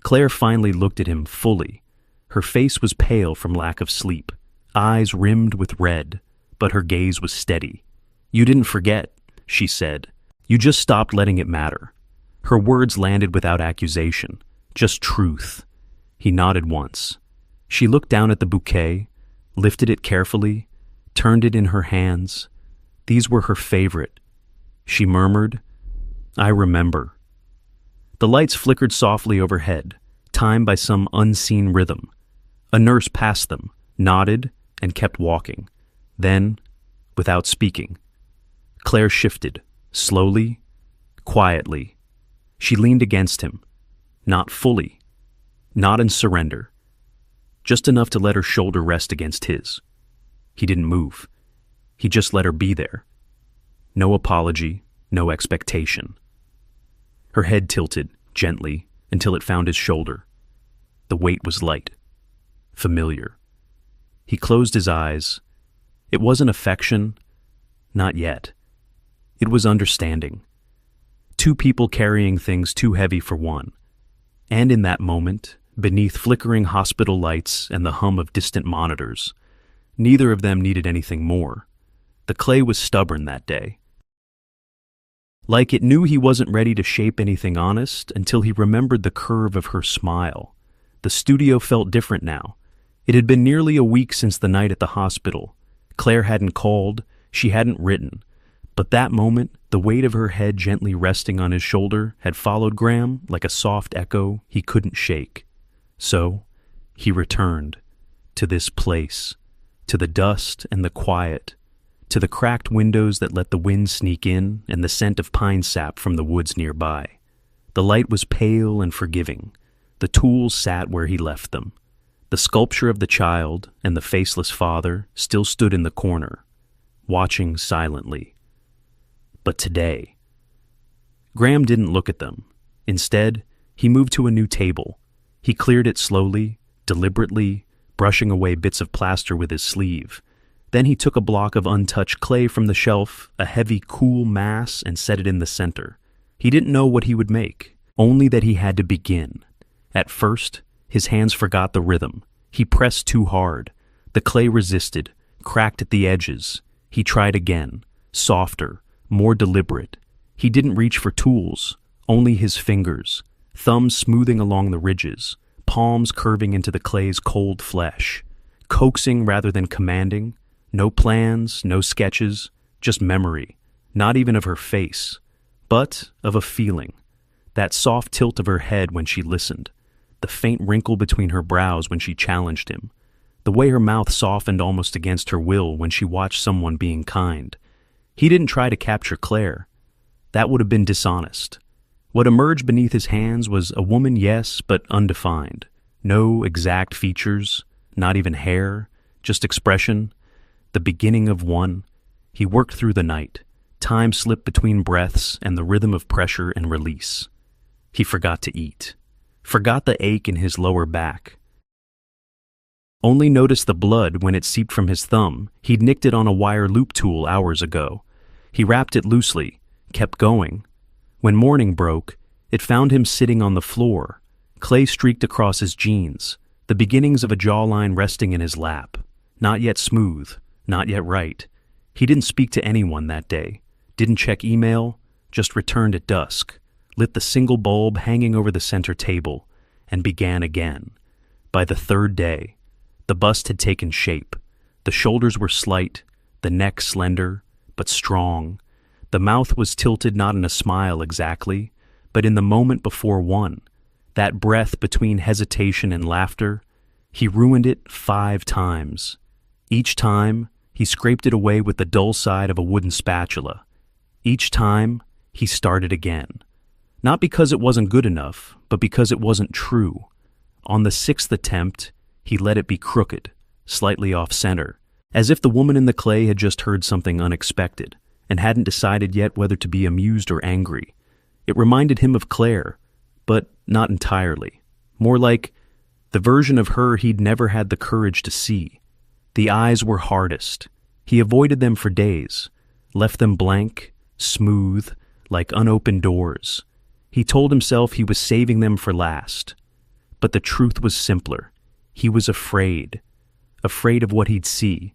Claire finally looked at him fully. Her face was pale from lack of sleep, eyes rimmed with red, but her gaze was steady. "You didn't forget," she said. "You just stopped letting it matter." Her words landed without accusation, just truth. He nodded once. She looked down at the bouquet, lifted it carefully, turned it in her hands. These were her favorite. She murmured, "I remember." The lights flickered softly overhead, timed by some unseen rhythm. A nurse passed them, nodded, and kept walking. Then, without speaking, Claire shifted, slowly, quietly. She leaned against him, not fully, not in surrender, just enough to let her shoulder rest against his. He didn't move. He just let her be there. No apology, no expectation. Her head tilted, gently, until it found his shoulder. The weight was light, familiar. He closed his eyes. It wasn't affection, not yet. It was understanding. Two people carrying things too heavy for one. And in that moment, beneath flickering hospital lights and the hum of distant monitors, neither of them needed anything more. The clay was stubborn that day. Like it knew he wasn't ready to shape anything honest until he remembered the curve of her smile. The studio felt different now. It had been nearly a week since the night at the hospital. Claire hadn't called, she hadn't written. But that moment, the weight of her head gently resting on his shoulder, had followed Graham like a soft echo he couldn't shake. So, he returned to this place, to the dust and the quiet, to the cracked windows that let the wind sneak in and the scent of pine sap from the woods nearby. The light was pale and forgiving. The tools sat where he left them. The sculpture of the child and the faceless father still stood in the corner, watching silently. But today, Graham didn't look at them. Instead, he moved to a new table. He cleared it slowly, deliberately, brushing away bits of plaster with his sleeve. Then he took a block of untouched clay from the shelf, a heavy, cool mass, and set it in the center. He didn't know what he would make, only that he had to begin. At first, his hands forgot the rhythm. He pressed too hard. The clay resisted, cracked at the edges. He tried again, softer, more deliberate. He didn't reach for tools, only his fingers, thumbs smoothing along the ridges, palms curving into the clay's cold flesh, coaxing rather than commanding. No plans, no sketches, just memory, not even of her face, but of a feeling. That soft tilt of her head when she listened, the faint wrinkle between her brows when she challenged him, the way her mouth softened almost against her will when she watched someone being kind. He didn't try to capture Claire. That would have been dishonest. What emerged beneath his hands was a woman, yes, but undefined. No exact features, not even hair, just expression. The beginning of one. He worked through the night. Time slipped between breaths and the rhythm of pressure and release. He forgot to eat. Forgot the ache in his lower back. Only noticed the blood when it seeped from his thumb. He'd nicked it on a wire loop tool hours ago. He wrapped it loosely, kept going. When morning broke, it found him sitting on the floor. Clay streaked across his jeans, the beginnings of a jawline resting in his lap. Not yet smooth. Not yet right. He didn't speak to anyone that day, didn't check email, just returned at dusk, lit the single bulb hanging over the center table, and began again. By the third day, the bust had taken shape. The shoulders were slight, the neck slender, but strong. The mouth was tilted not in a smile exactly, but in the moment before one, that breath between hesitation and laughter. He ruined it 5 times. Each time, he scraped it away with the dull side of a wooden spatula. Each time, he started again. Not because it wasn't good enough, but because it wasn't true. On the 6th attempt, he let it be crooked, slightly off-center, as if the woman in the clay had just heard something unexpected and hadn't decided yet whether to be amused or angry. It reminded him of Claire, but not entirely. More like the version of her he'd never had the courage to see. The eyes were hardest. He avoided them for days, left them blank, smooth, like unopened doors. He told himself he was saving them for last. But the truth was simpler. He was afraid. Afraid of what he'd see.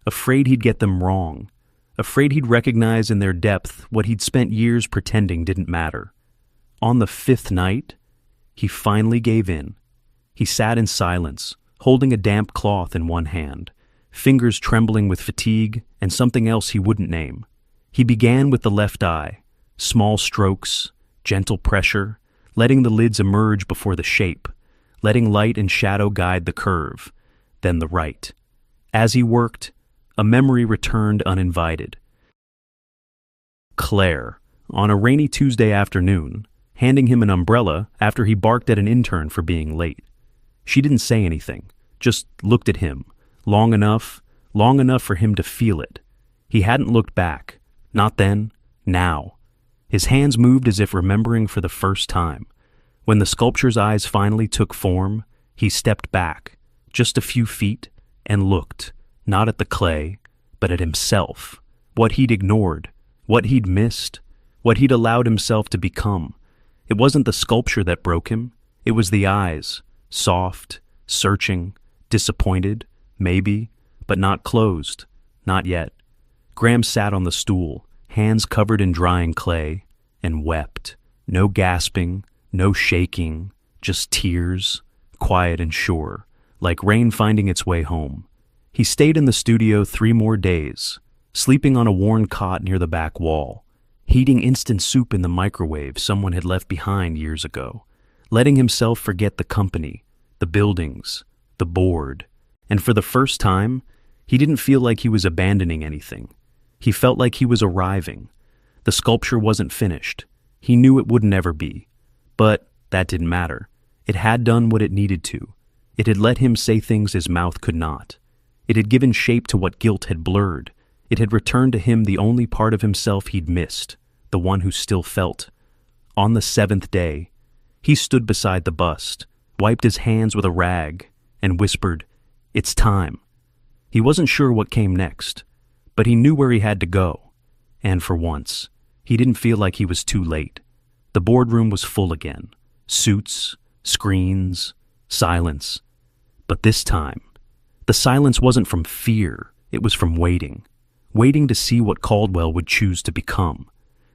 Afraid he'd get them wrong. Afraid he'd recognize in their depth what he'd spent years pretending didn't matter. On the 5th night, he finally gave in. He sat in silence, holding a damp cloth in one hand, fingers trembling with fatigue and something else he wouldn't name. He began with the left eye, small strokes, gentle pressure, letting the lids emerge before the shape, letting light and shadow guide the curve, then the right. As he worked, a memory returned uninvited. Claire, on a rainy Tuesday afternoon, handing him an umbrella after he barked at an intern for being late. She didn't say anything, just looked at him, long enough for him to feel it. He hadn't looked back, not then, now. His hands moved as if remembering for the first time. When the sculpture's eyes finally took form, he stepped back, just a few feet, and looked, not at the clay, but at himself, what he'd ignored, what he'd missed, what he'd allowed himself to become. It wasn't the sculpture that broke him, it was the eyes, soft, searching, disappointed, maybe, but not closed, not yet. Graham sat on the stool, hands covered in drying clay, and wept. No gasping, no shaking, just tears, quiet and sure, like rain finding its way home. He stayed in the studio 3 more days, sleeping on a worn cot near the back wall, heating instant soup in the microwave someone had left behind years ago, letting himself forget the company, the buildings, the board. And for the first time, he didn't feel like he was abandoning anything. He felt like he was arriving. The sculpture wasn't finished. He knew it would never be. But that didn't matter. It had done what it needed to. It had let him say things his mouth could not. It had given shape to what guilt had blurred. It had returned to him the only part of himself he'd missed, the one who still felt. On the 7th day, he stood beside the bust, wiped his hands with a rag, and whispered, "It's time." He wasn't sure what came next, but he knew where he had to go. And for once, he didn't feel like he was too late. The boardroom was full again. Suits, screens, silence. But this time, the silence wasn't from fear, it was from waiting. Waiting to see what Caldwell would choose to become.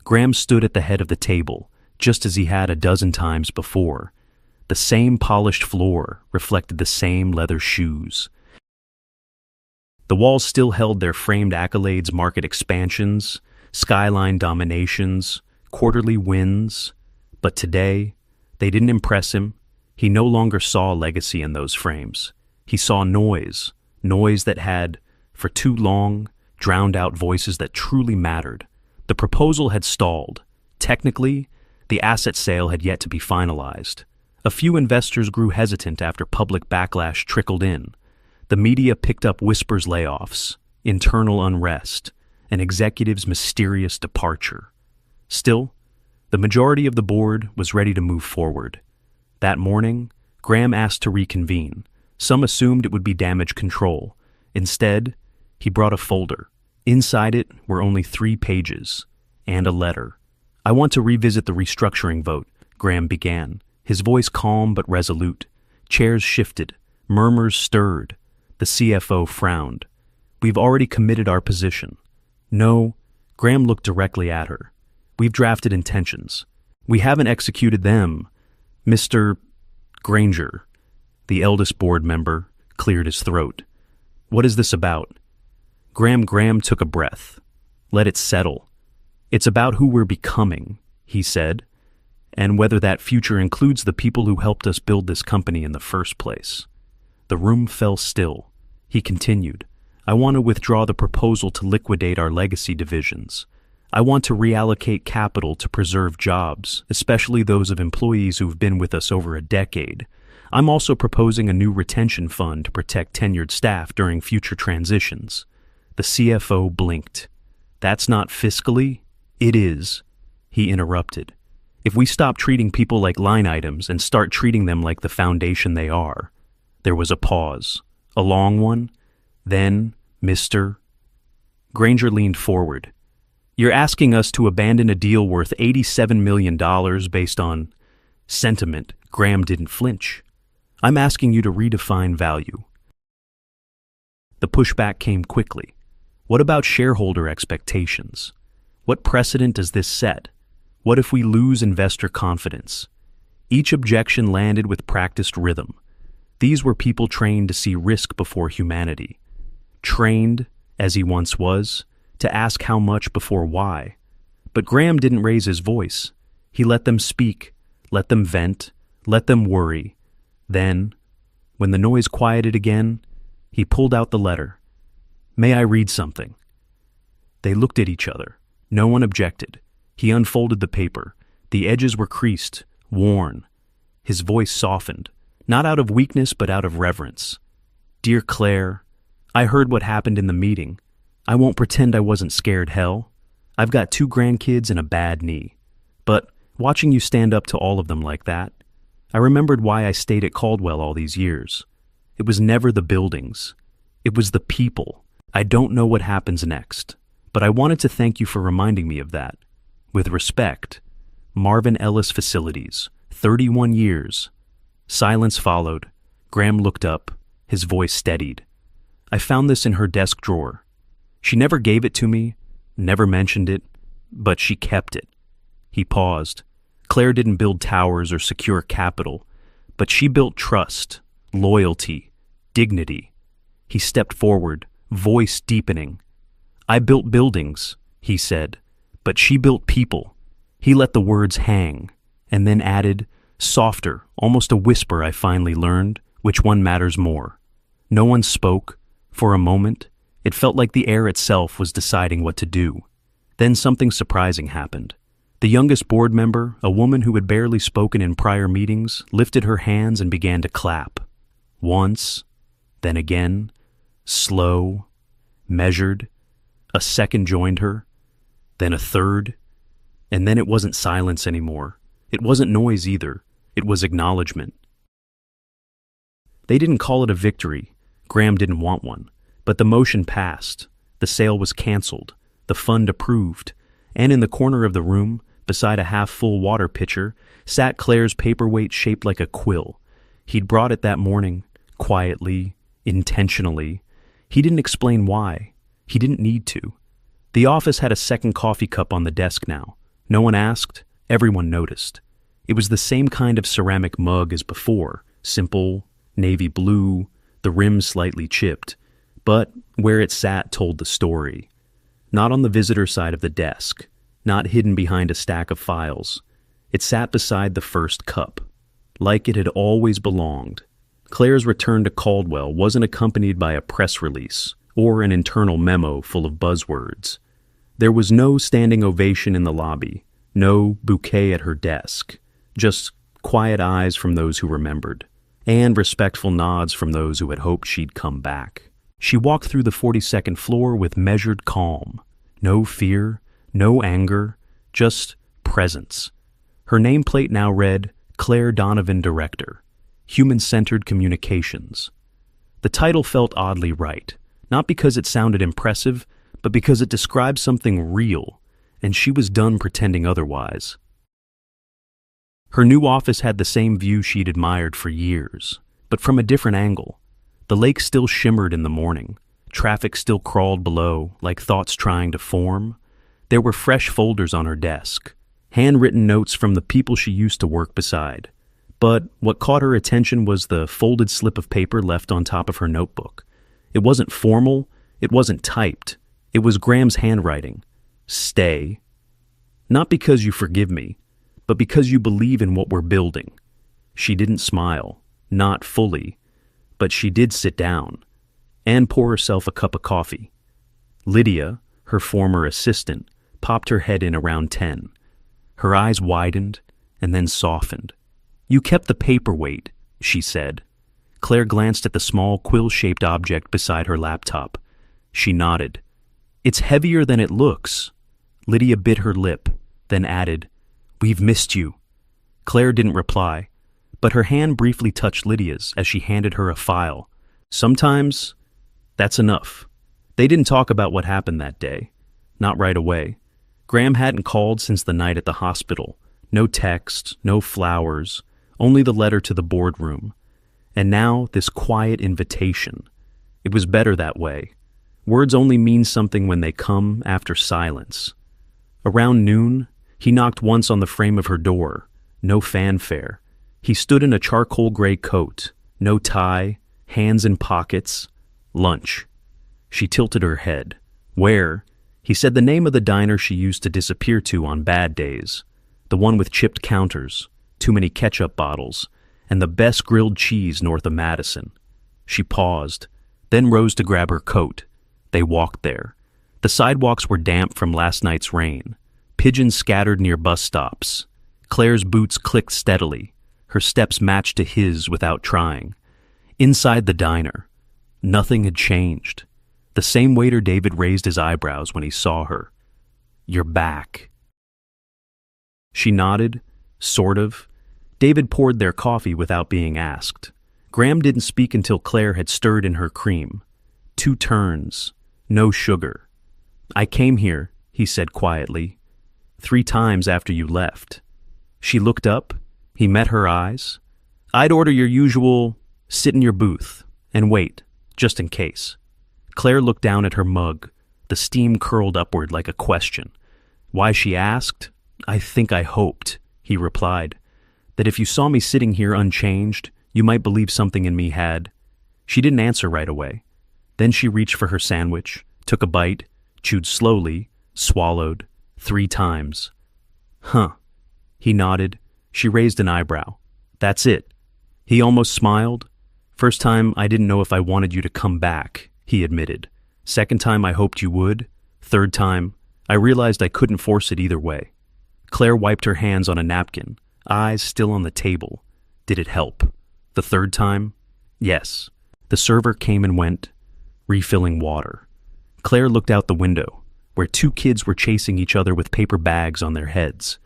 Graham stood at the head of the table, just as he had a dozen times before. The same polished floor reflected the same leather shoes. The walls still held their framed accolades, market expansions, skyline dominations, quarterly wins. But today, they didn't impress him. He no longer saw legacy in those frames. He saw noise that had, for too long, drowned out voices that truly mattered. The proposal had stalled. Technically, the asset sale had yet to be finalized. A few investors grew hesitant after public backlash trickled in. The media picked up whispers layoffs, internal unrest, an executive's mysterious departure. Still, the majority of the board was ready to move forward. That morning, Graham asked to reconvene. Some assumed it would be damage control. Instead, he brought a folder. Inside it were only 3 pages, and a letter. "I want to revisit the restructuring vote," Graham began, his voice calm but resolute. Chairs shifted, murmurs stirred. The CFO frowned. "We've already committed our position." "No," Graham looked directly at her. "We've drafted intentions. We haven't executed them." Mr. Granger, the eldest board member, cleared his throat. "What is this about?" Graham took a breath. Let it settle. "It's about who we're becoming," he said, "and whether that future includes the people who helped us build this company in the first place." The room fell still. He continued, "I want to withdraw the proposal to liquidate our legacy divisions. I want to reallocate capital to preserve jobs, especially those of employees who've been with us over a decade. I'm also proposing a new retention fund to protect tenured staff during future transitions." The CFO blinked. "That's not fiscally?" "It is," he interrupted. "If we stop treating people like line items and start treating them like the foundation they are." There was a pause, a long one. Then, Mr. Granger leaned forward. "You're asking us to abandon a deal worth $87 million based on sentiment." Graham didn't flinch. "I'm asking you to redefine value." The pushback came quickly. What about shareholder expectations? What precedent does this set? What if we lose investor confidence? Each objection landed with practiced rhythm. These were people trained to see risk before humanity. trained, as he once was, to ask how much before why. But Graham didn't raise his voice. He let them speak, let them vent, let them worry. Then, when the noise quieted again, he pulled out the letter. "May I read something?" They looked at each other. No one objected. He unfolded the paper. The edges were creased, worn. His voice softened, not out of weakness but out of reverence. "Dear Claire, I heard what happened in the meeting. I won't pretend I wasn't scared, hell. I've got 2 grandkids and a bad knee. But watching you stand up to all of them like that, I remembered why I stayed at Caldwell all these years. It was never the buildings. It was the people. I don't know what happens next, but I wanted to thank you for reminding me of that. With respect, Marvin Ellis Facilities, 31 years. Silence followed. Graham looked up. His voice steadied. "I found this in her desk drawer. She never gave it to me, never mentioned it, but she kept it." He paused. Claire didn't build towers or secure capital, but she built trust, loyalty, dignity. He stepped forward, voice deepening. "I built buildings," he said, "but she built people." He let the words hang, and then added, softer, almost a whisper, "I finally learned which one matters more." No one spoke. For a moment, it felt like the air itself was deciding what to do. Then something surprising happened. The youngest board member, a woman who had barely spoken in prior meetings, lifted her hands and began to clap. Once, then again, slow, measured. A second joined her, then a third, and then it wasn't silence anymore. It wasn't noise either. It was acknowledgement. They didn't call it a victory. Graham didn't want one. But the motion passed. The sale was canceled. The fund approved. And in the corner of the room, beside a half-full water pitcher, sat Claire's paperweight shaped like a quill. He'd brought it that morning, quietly, intentionally. He didn't explain why. He didn't need to. The office had a second coffee cup on the desk now. No one asked. Everyone noticed. It was the same kind of ceramic mug as before, simple, navy blue, the rim slightly chipped. But where it sat told the story. Not on the visitor side of the desk, not hidden behind a stack of files. It sat beside the first cup, like it had always belonged. Claire's return to Caldwell wasn't accompanied by a press release or an internal memo full of buzzwords. There was no standing ovation in the lobby, no bouquet at her desk, just quiet eyes from those who remembered, and respectful nods from those who had hoped she'd come back. She walked through the 42nd floor with measured calm. No fear, no anger, just presence. Her nameplate now read, Claire Donovan Director, Human-Centered Communications. The title felt oddly right, not because it sounded impressive, but because it described something real, and she was done pretending otherwise. Her new office had the same view she'd admired for years, but from a different angle. The lake still shimmered in the morning. Traffic still crawled below, like thoughts trying to form. There were fresh folders on her desk, handwritten notes from the people she used to work beside. But what caught her attention was the folded slip of paper left on top of her notebook. It wasn't formal, it wasn't typed. It was Graham's handwriting. Stay. Not because you forgive me, but because you believe in what we're building. She didn't smile, not fully, but she did sit down and pour herself a cup of coffee. Lydia, her former assistant, popped her head in around 10. Her eyes widened and then softened. You kept the paperweight, she said. Claire glanced at the small quill-shaped object beside her laptop. She nodded. It's heavier than it looks. Lydia bit her lip, then added, We've missed you. Claire didn't reply, but her hand briefly touched Lydia's as she handed her a file. Sometimes, that's enough. They didn't talk about what happened that day. Not right away. Graham hadn't called since the night at the hospital. No text, no flowers, only the letter to the boardroom. And now this quiet invitation. It was better that way. Words only mean something when they come after silence. Around noon, he knocked once on the frame of her door. No fanfare. He stood in a charcoal gray coat. No tie, hands in pockets. Lunch. She tilted her head. Where? He said the name of the diner she used to disappear to on bad days. The one with chipped counters, too many ketchup bottles, and the best grilled cheese north of Madison. She paused, then rose to grab her coat. They walked there. The sidewalks were damp from last night's rain. Pigeons scattered near bus stops. Claire's boots clicked steadily. Her steps matched to his without trying. Inside the diner, nothing had changed. The same waiter David raised his eyebrows when he saw her. "You're back." She nodded, sort of. David poured their coffee without being asked. Graham didn't speak until Claire had stirred in her cream. 2 turns, no sugar. "I came here," he said quietly, 3 times after you left. She looked up. He met her eyes. "I'd order your usual, sit in your booth, and wait, just in case." Claire looked down at her mug. The steam curled upward like a question. Why she asked? "I think I hoped," he replied, "that if you saw me sitting here unchanged, you might believe something in me had." She didn't answer right away. Then she reached for her sandwich, took a bite, chewed slowly, swallowed, 3 times. "Huh." He nodded. She raised an eyebrow. "That's it." He almost smiled. "First time I didn't know if I wanted you to come back," he admitted. "Second time I hoped you would. Third time, I realized I couldn't force it either way." Claire wiped her hands on a napkin, eyes still on the table. Did it help? The third time? Yes. The server came and went, refilling water. Claire looked out the window, where 2 kids were chasing each other with paper bags on their heads.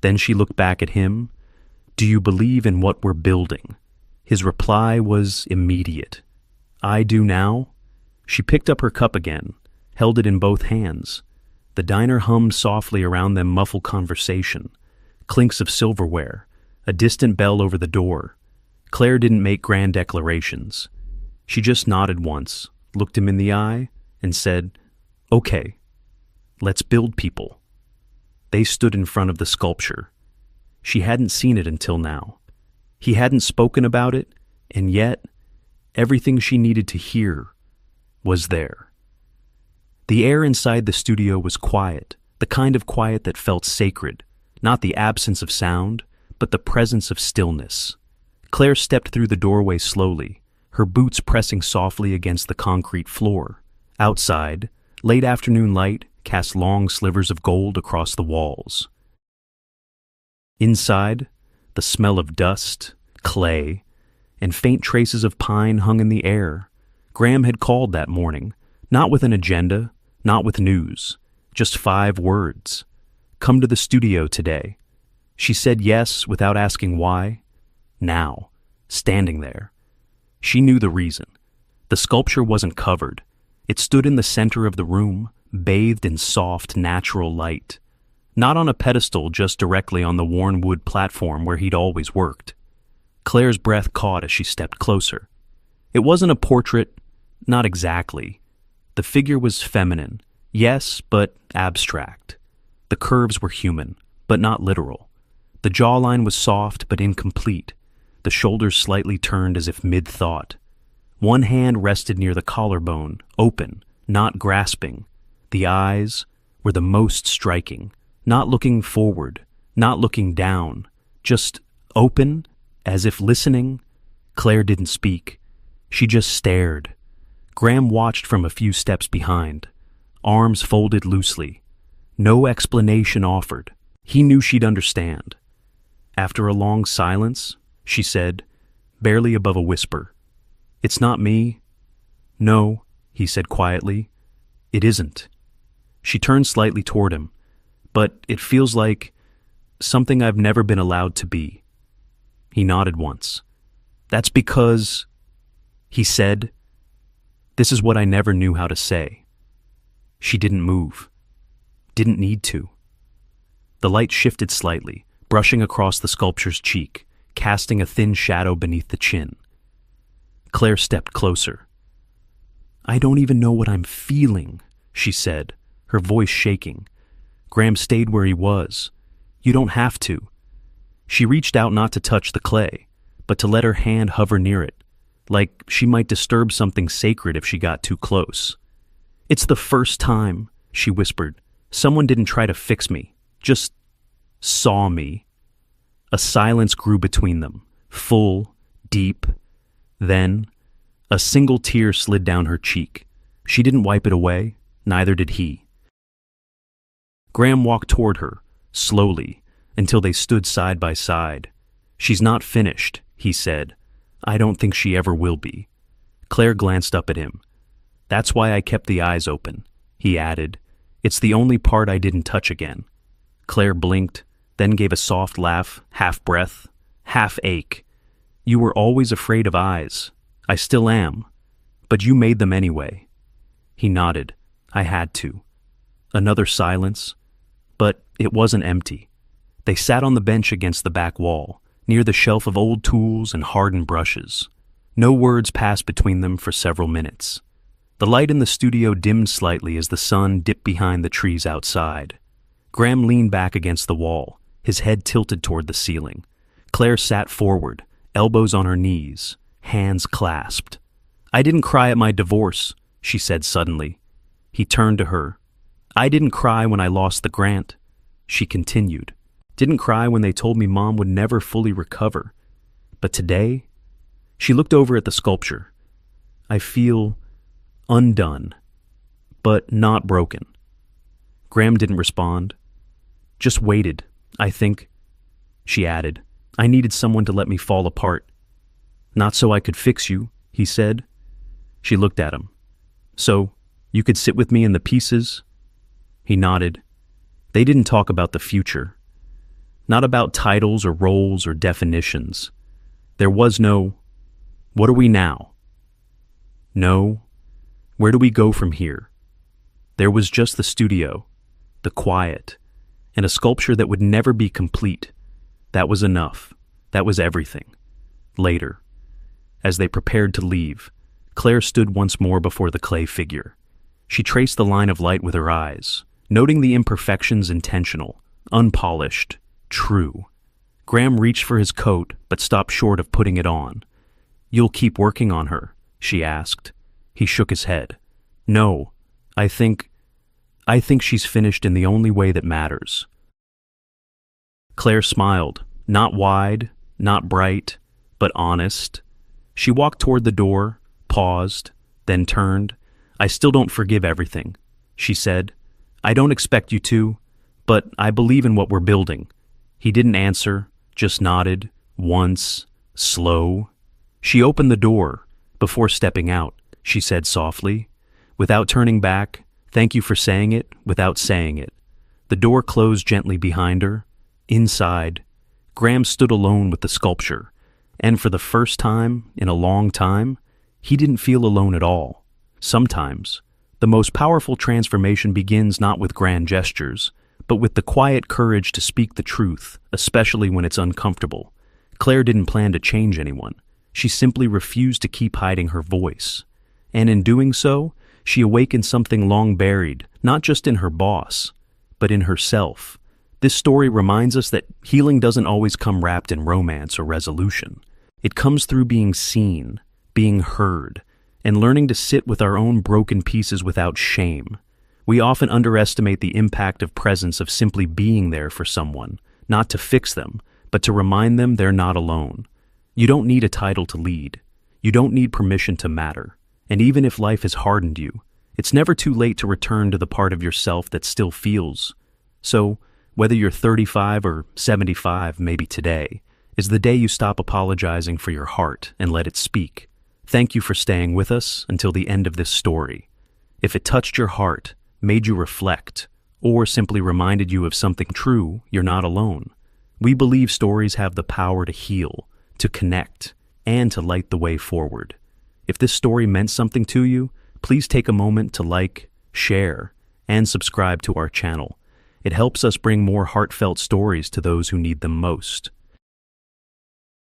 Then she looked back at him. "Do you believe in what we're building?" His reply was immediate. "I do now." She picked up her cup again, held it in both hands. The diner hummed softly around them, muffled conversation, clinks of silverware, a distant bell over the door. Claire didn't make grand declarations. She just nodded once, looked him in the eye, and said, "Okay, let's build people." They stood in front of the sculpture. She hadn't seen it until now. He hadn't spoken about it, and yet everything she needed to hear was there. The air inside the studio was quiet, the kind of quiet that felt sacred, not the absence of sound, but the presence of stillness. Claire stepped through the doorway slowly, her boots pressing softly against the concrete floor. Outside, late afternoon light cast long slivers of gold across the walls. Inside, the smell of dust, clay, and faint traces of pine hung in the air. Graham had called that morning, not with an agenda, not with news, just 5 words. "Come to the studio today." She said yes without asking why. Now, standing there. She knew the reason. The sculpture wasn't covered. It stood in the center of the room, bathed in soft, natural light. Not on a pedestal, just directly on the worn wood platform where he'd always worked. Claire's breath caught as she stepped closer. It wasn't a portrait, not exactly. The figure was feminine, yes, but abstract. The curves were human, but not literal. The jawline was soft but incomplete, the shoulders slightly turned as if mid-thought. One hand rested near the collarbone, open, not grasping. The eyes were the most striking, not looking forward, not looking down, just open, as if listening. Claire didn't speak. She just stared. Graham watched from a few steps behind, arms folded loosely. No explanation offered. He knew she'd understand. After a long silence, she said, barely above a whisper, "It's not me." "No," he said quietly. "It isn't." She turned slightly toward him. "But it feels like something I've never been allowed to be." He nodded once. "That's because," he said, "this is what I never knew how to say." She didn't move. Didn't need to. The light shifted slightly, brushing across the sculpture's cheek, casting a thin shadow beneath the chin. Claire stepped closer. "I don't even know what I'm feeling," she said, her voice shaking. Graham stayed where he was. "You don't have to." She reached out not to touch the clay, but to let her hand hover near it, like she might disturb something sacred if she got too close. It's the first time, she whispered. Someone didn't try to fix me, just saw me. A silence grew between them, full, deep. Then, a single tear slid down her cheek. She didn't wipe it away, neither did he. Graham walked toward her, slowly, until they stood side by side. She's not finished, he said. I don't think she ever will be. Claire glanced up at him. That's why I kept the eyes open, he added. It's the only part I didn't touch again. Claire blinked, then gave a soft laugh, half breath, half ache. You were always afraid of eyes. I still am. But you made them anyway. He nodded. I had to. Another silence. But it wasn't empty. They sat on the bench against the back wall, near the shelf of old tools and hardened brushes. No words passed between them for several minutes. The light in the studio dimmed slightly as the sun dipped behind the trees outside. Graham leaned back against the wall, his head tilted toward the ceiling. Claire sat forward, elbows on her knees, hands clasped. I didn't cry at my divorce, she said suddenly. He turned to her. I didn't cry when I lost the grant. She continued. Didn't cry when they told me Mom would never fully recover. But today, she looked over at the sculpture. I feel undone, but not broken. Graham didn't respond. Just waited, I think. She added, I needed someone to let me fall apart. Not so I could fix you, he said. She looked at him. So, you could sit with me in the pieces? He nodded. They didn't talk about the future. Not about titles or roles or definitions. There was no, what are we now? No, where do we go from here? There was just the studio, the quiet, and a sculpture that would never be complete. That was enough. That was everything. Later, as they prepared to leave, Claire stood once more before the clay figure. She traced the line of light with her eyes, noting the imperfections intentional, unpolished, true. Graham reached for his coat, but stopped short of putting it on. You'll keep working on her? She asked. He shook his head. No, I think she's finished in the only way that matters. Claire smiled, not wide, not bright, but honest. She walked toward the door, paused, then turned. I still don't forgive everything, she said. I don't expect you to, but I believe in what we're building. He didn't answer, just nodded, once, slow. She opened the door. Before stepping out, she said softly, without turning back, thank you for saying it without saying it. The door closed gently behind her. Inside, Graham stood alone with the sculpture, and for the first time in a long time, he didn't feel alone at all. Sometimes, the most powerful transformation begins not with grand gestures, but with the quiet courage to speak the truth, especially when it's uncomfortable. Claire didn't plan to change anyone. She simply refused to keep hiding her voice. And in doing so, she awakened something long buried, not just in her boss, but in herself. This story reminds us that healing doesn't always come wrapped in romance or resolution. It comes through being seen, being heard, and learning to sit with our own broken pieces without shame. We often underestimate the impact of presence of simply being there for someone, not to fix them, but to remind them they're not alone. You don't need a title to lead. You don't need permission to matter. And even if life has hardened you, it's never too late to return to the part of yourself that still feels. So, whether you're 35 or 75, maybe today, is the day you stop apologizing for your heart and let it speak. Thank you for staying with us until the end of this story. If it touched your heart, made you reflect, or simply reminded you of something true, you're not alone. We believe stories have the power to heal, to connect, and to light the way forward. If this story meant something to you, please take a moment to like, share, and subscribe to our channel. It helps us bring more heartfelt stories to those who need them most.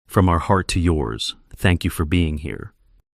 From our heart to yours, thank you for being here.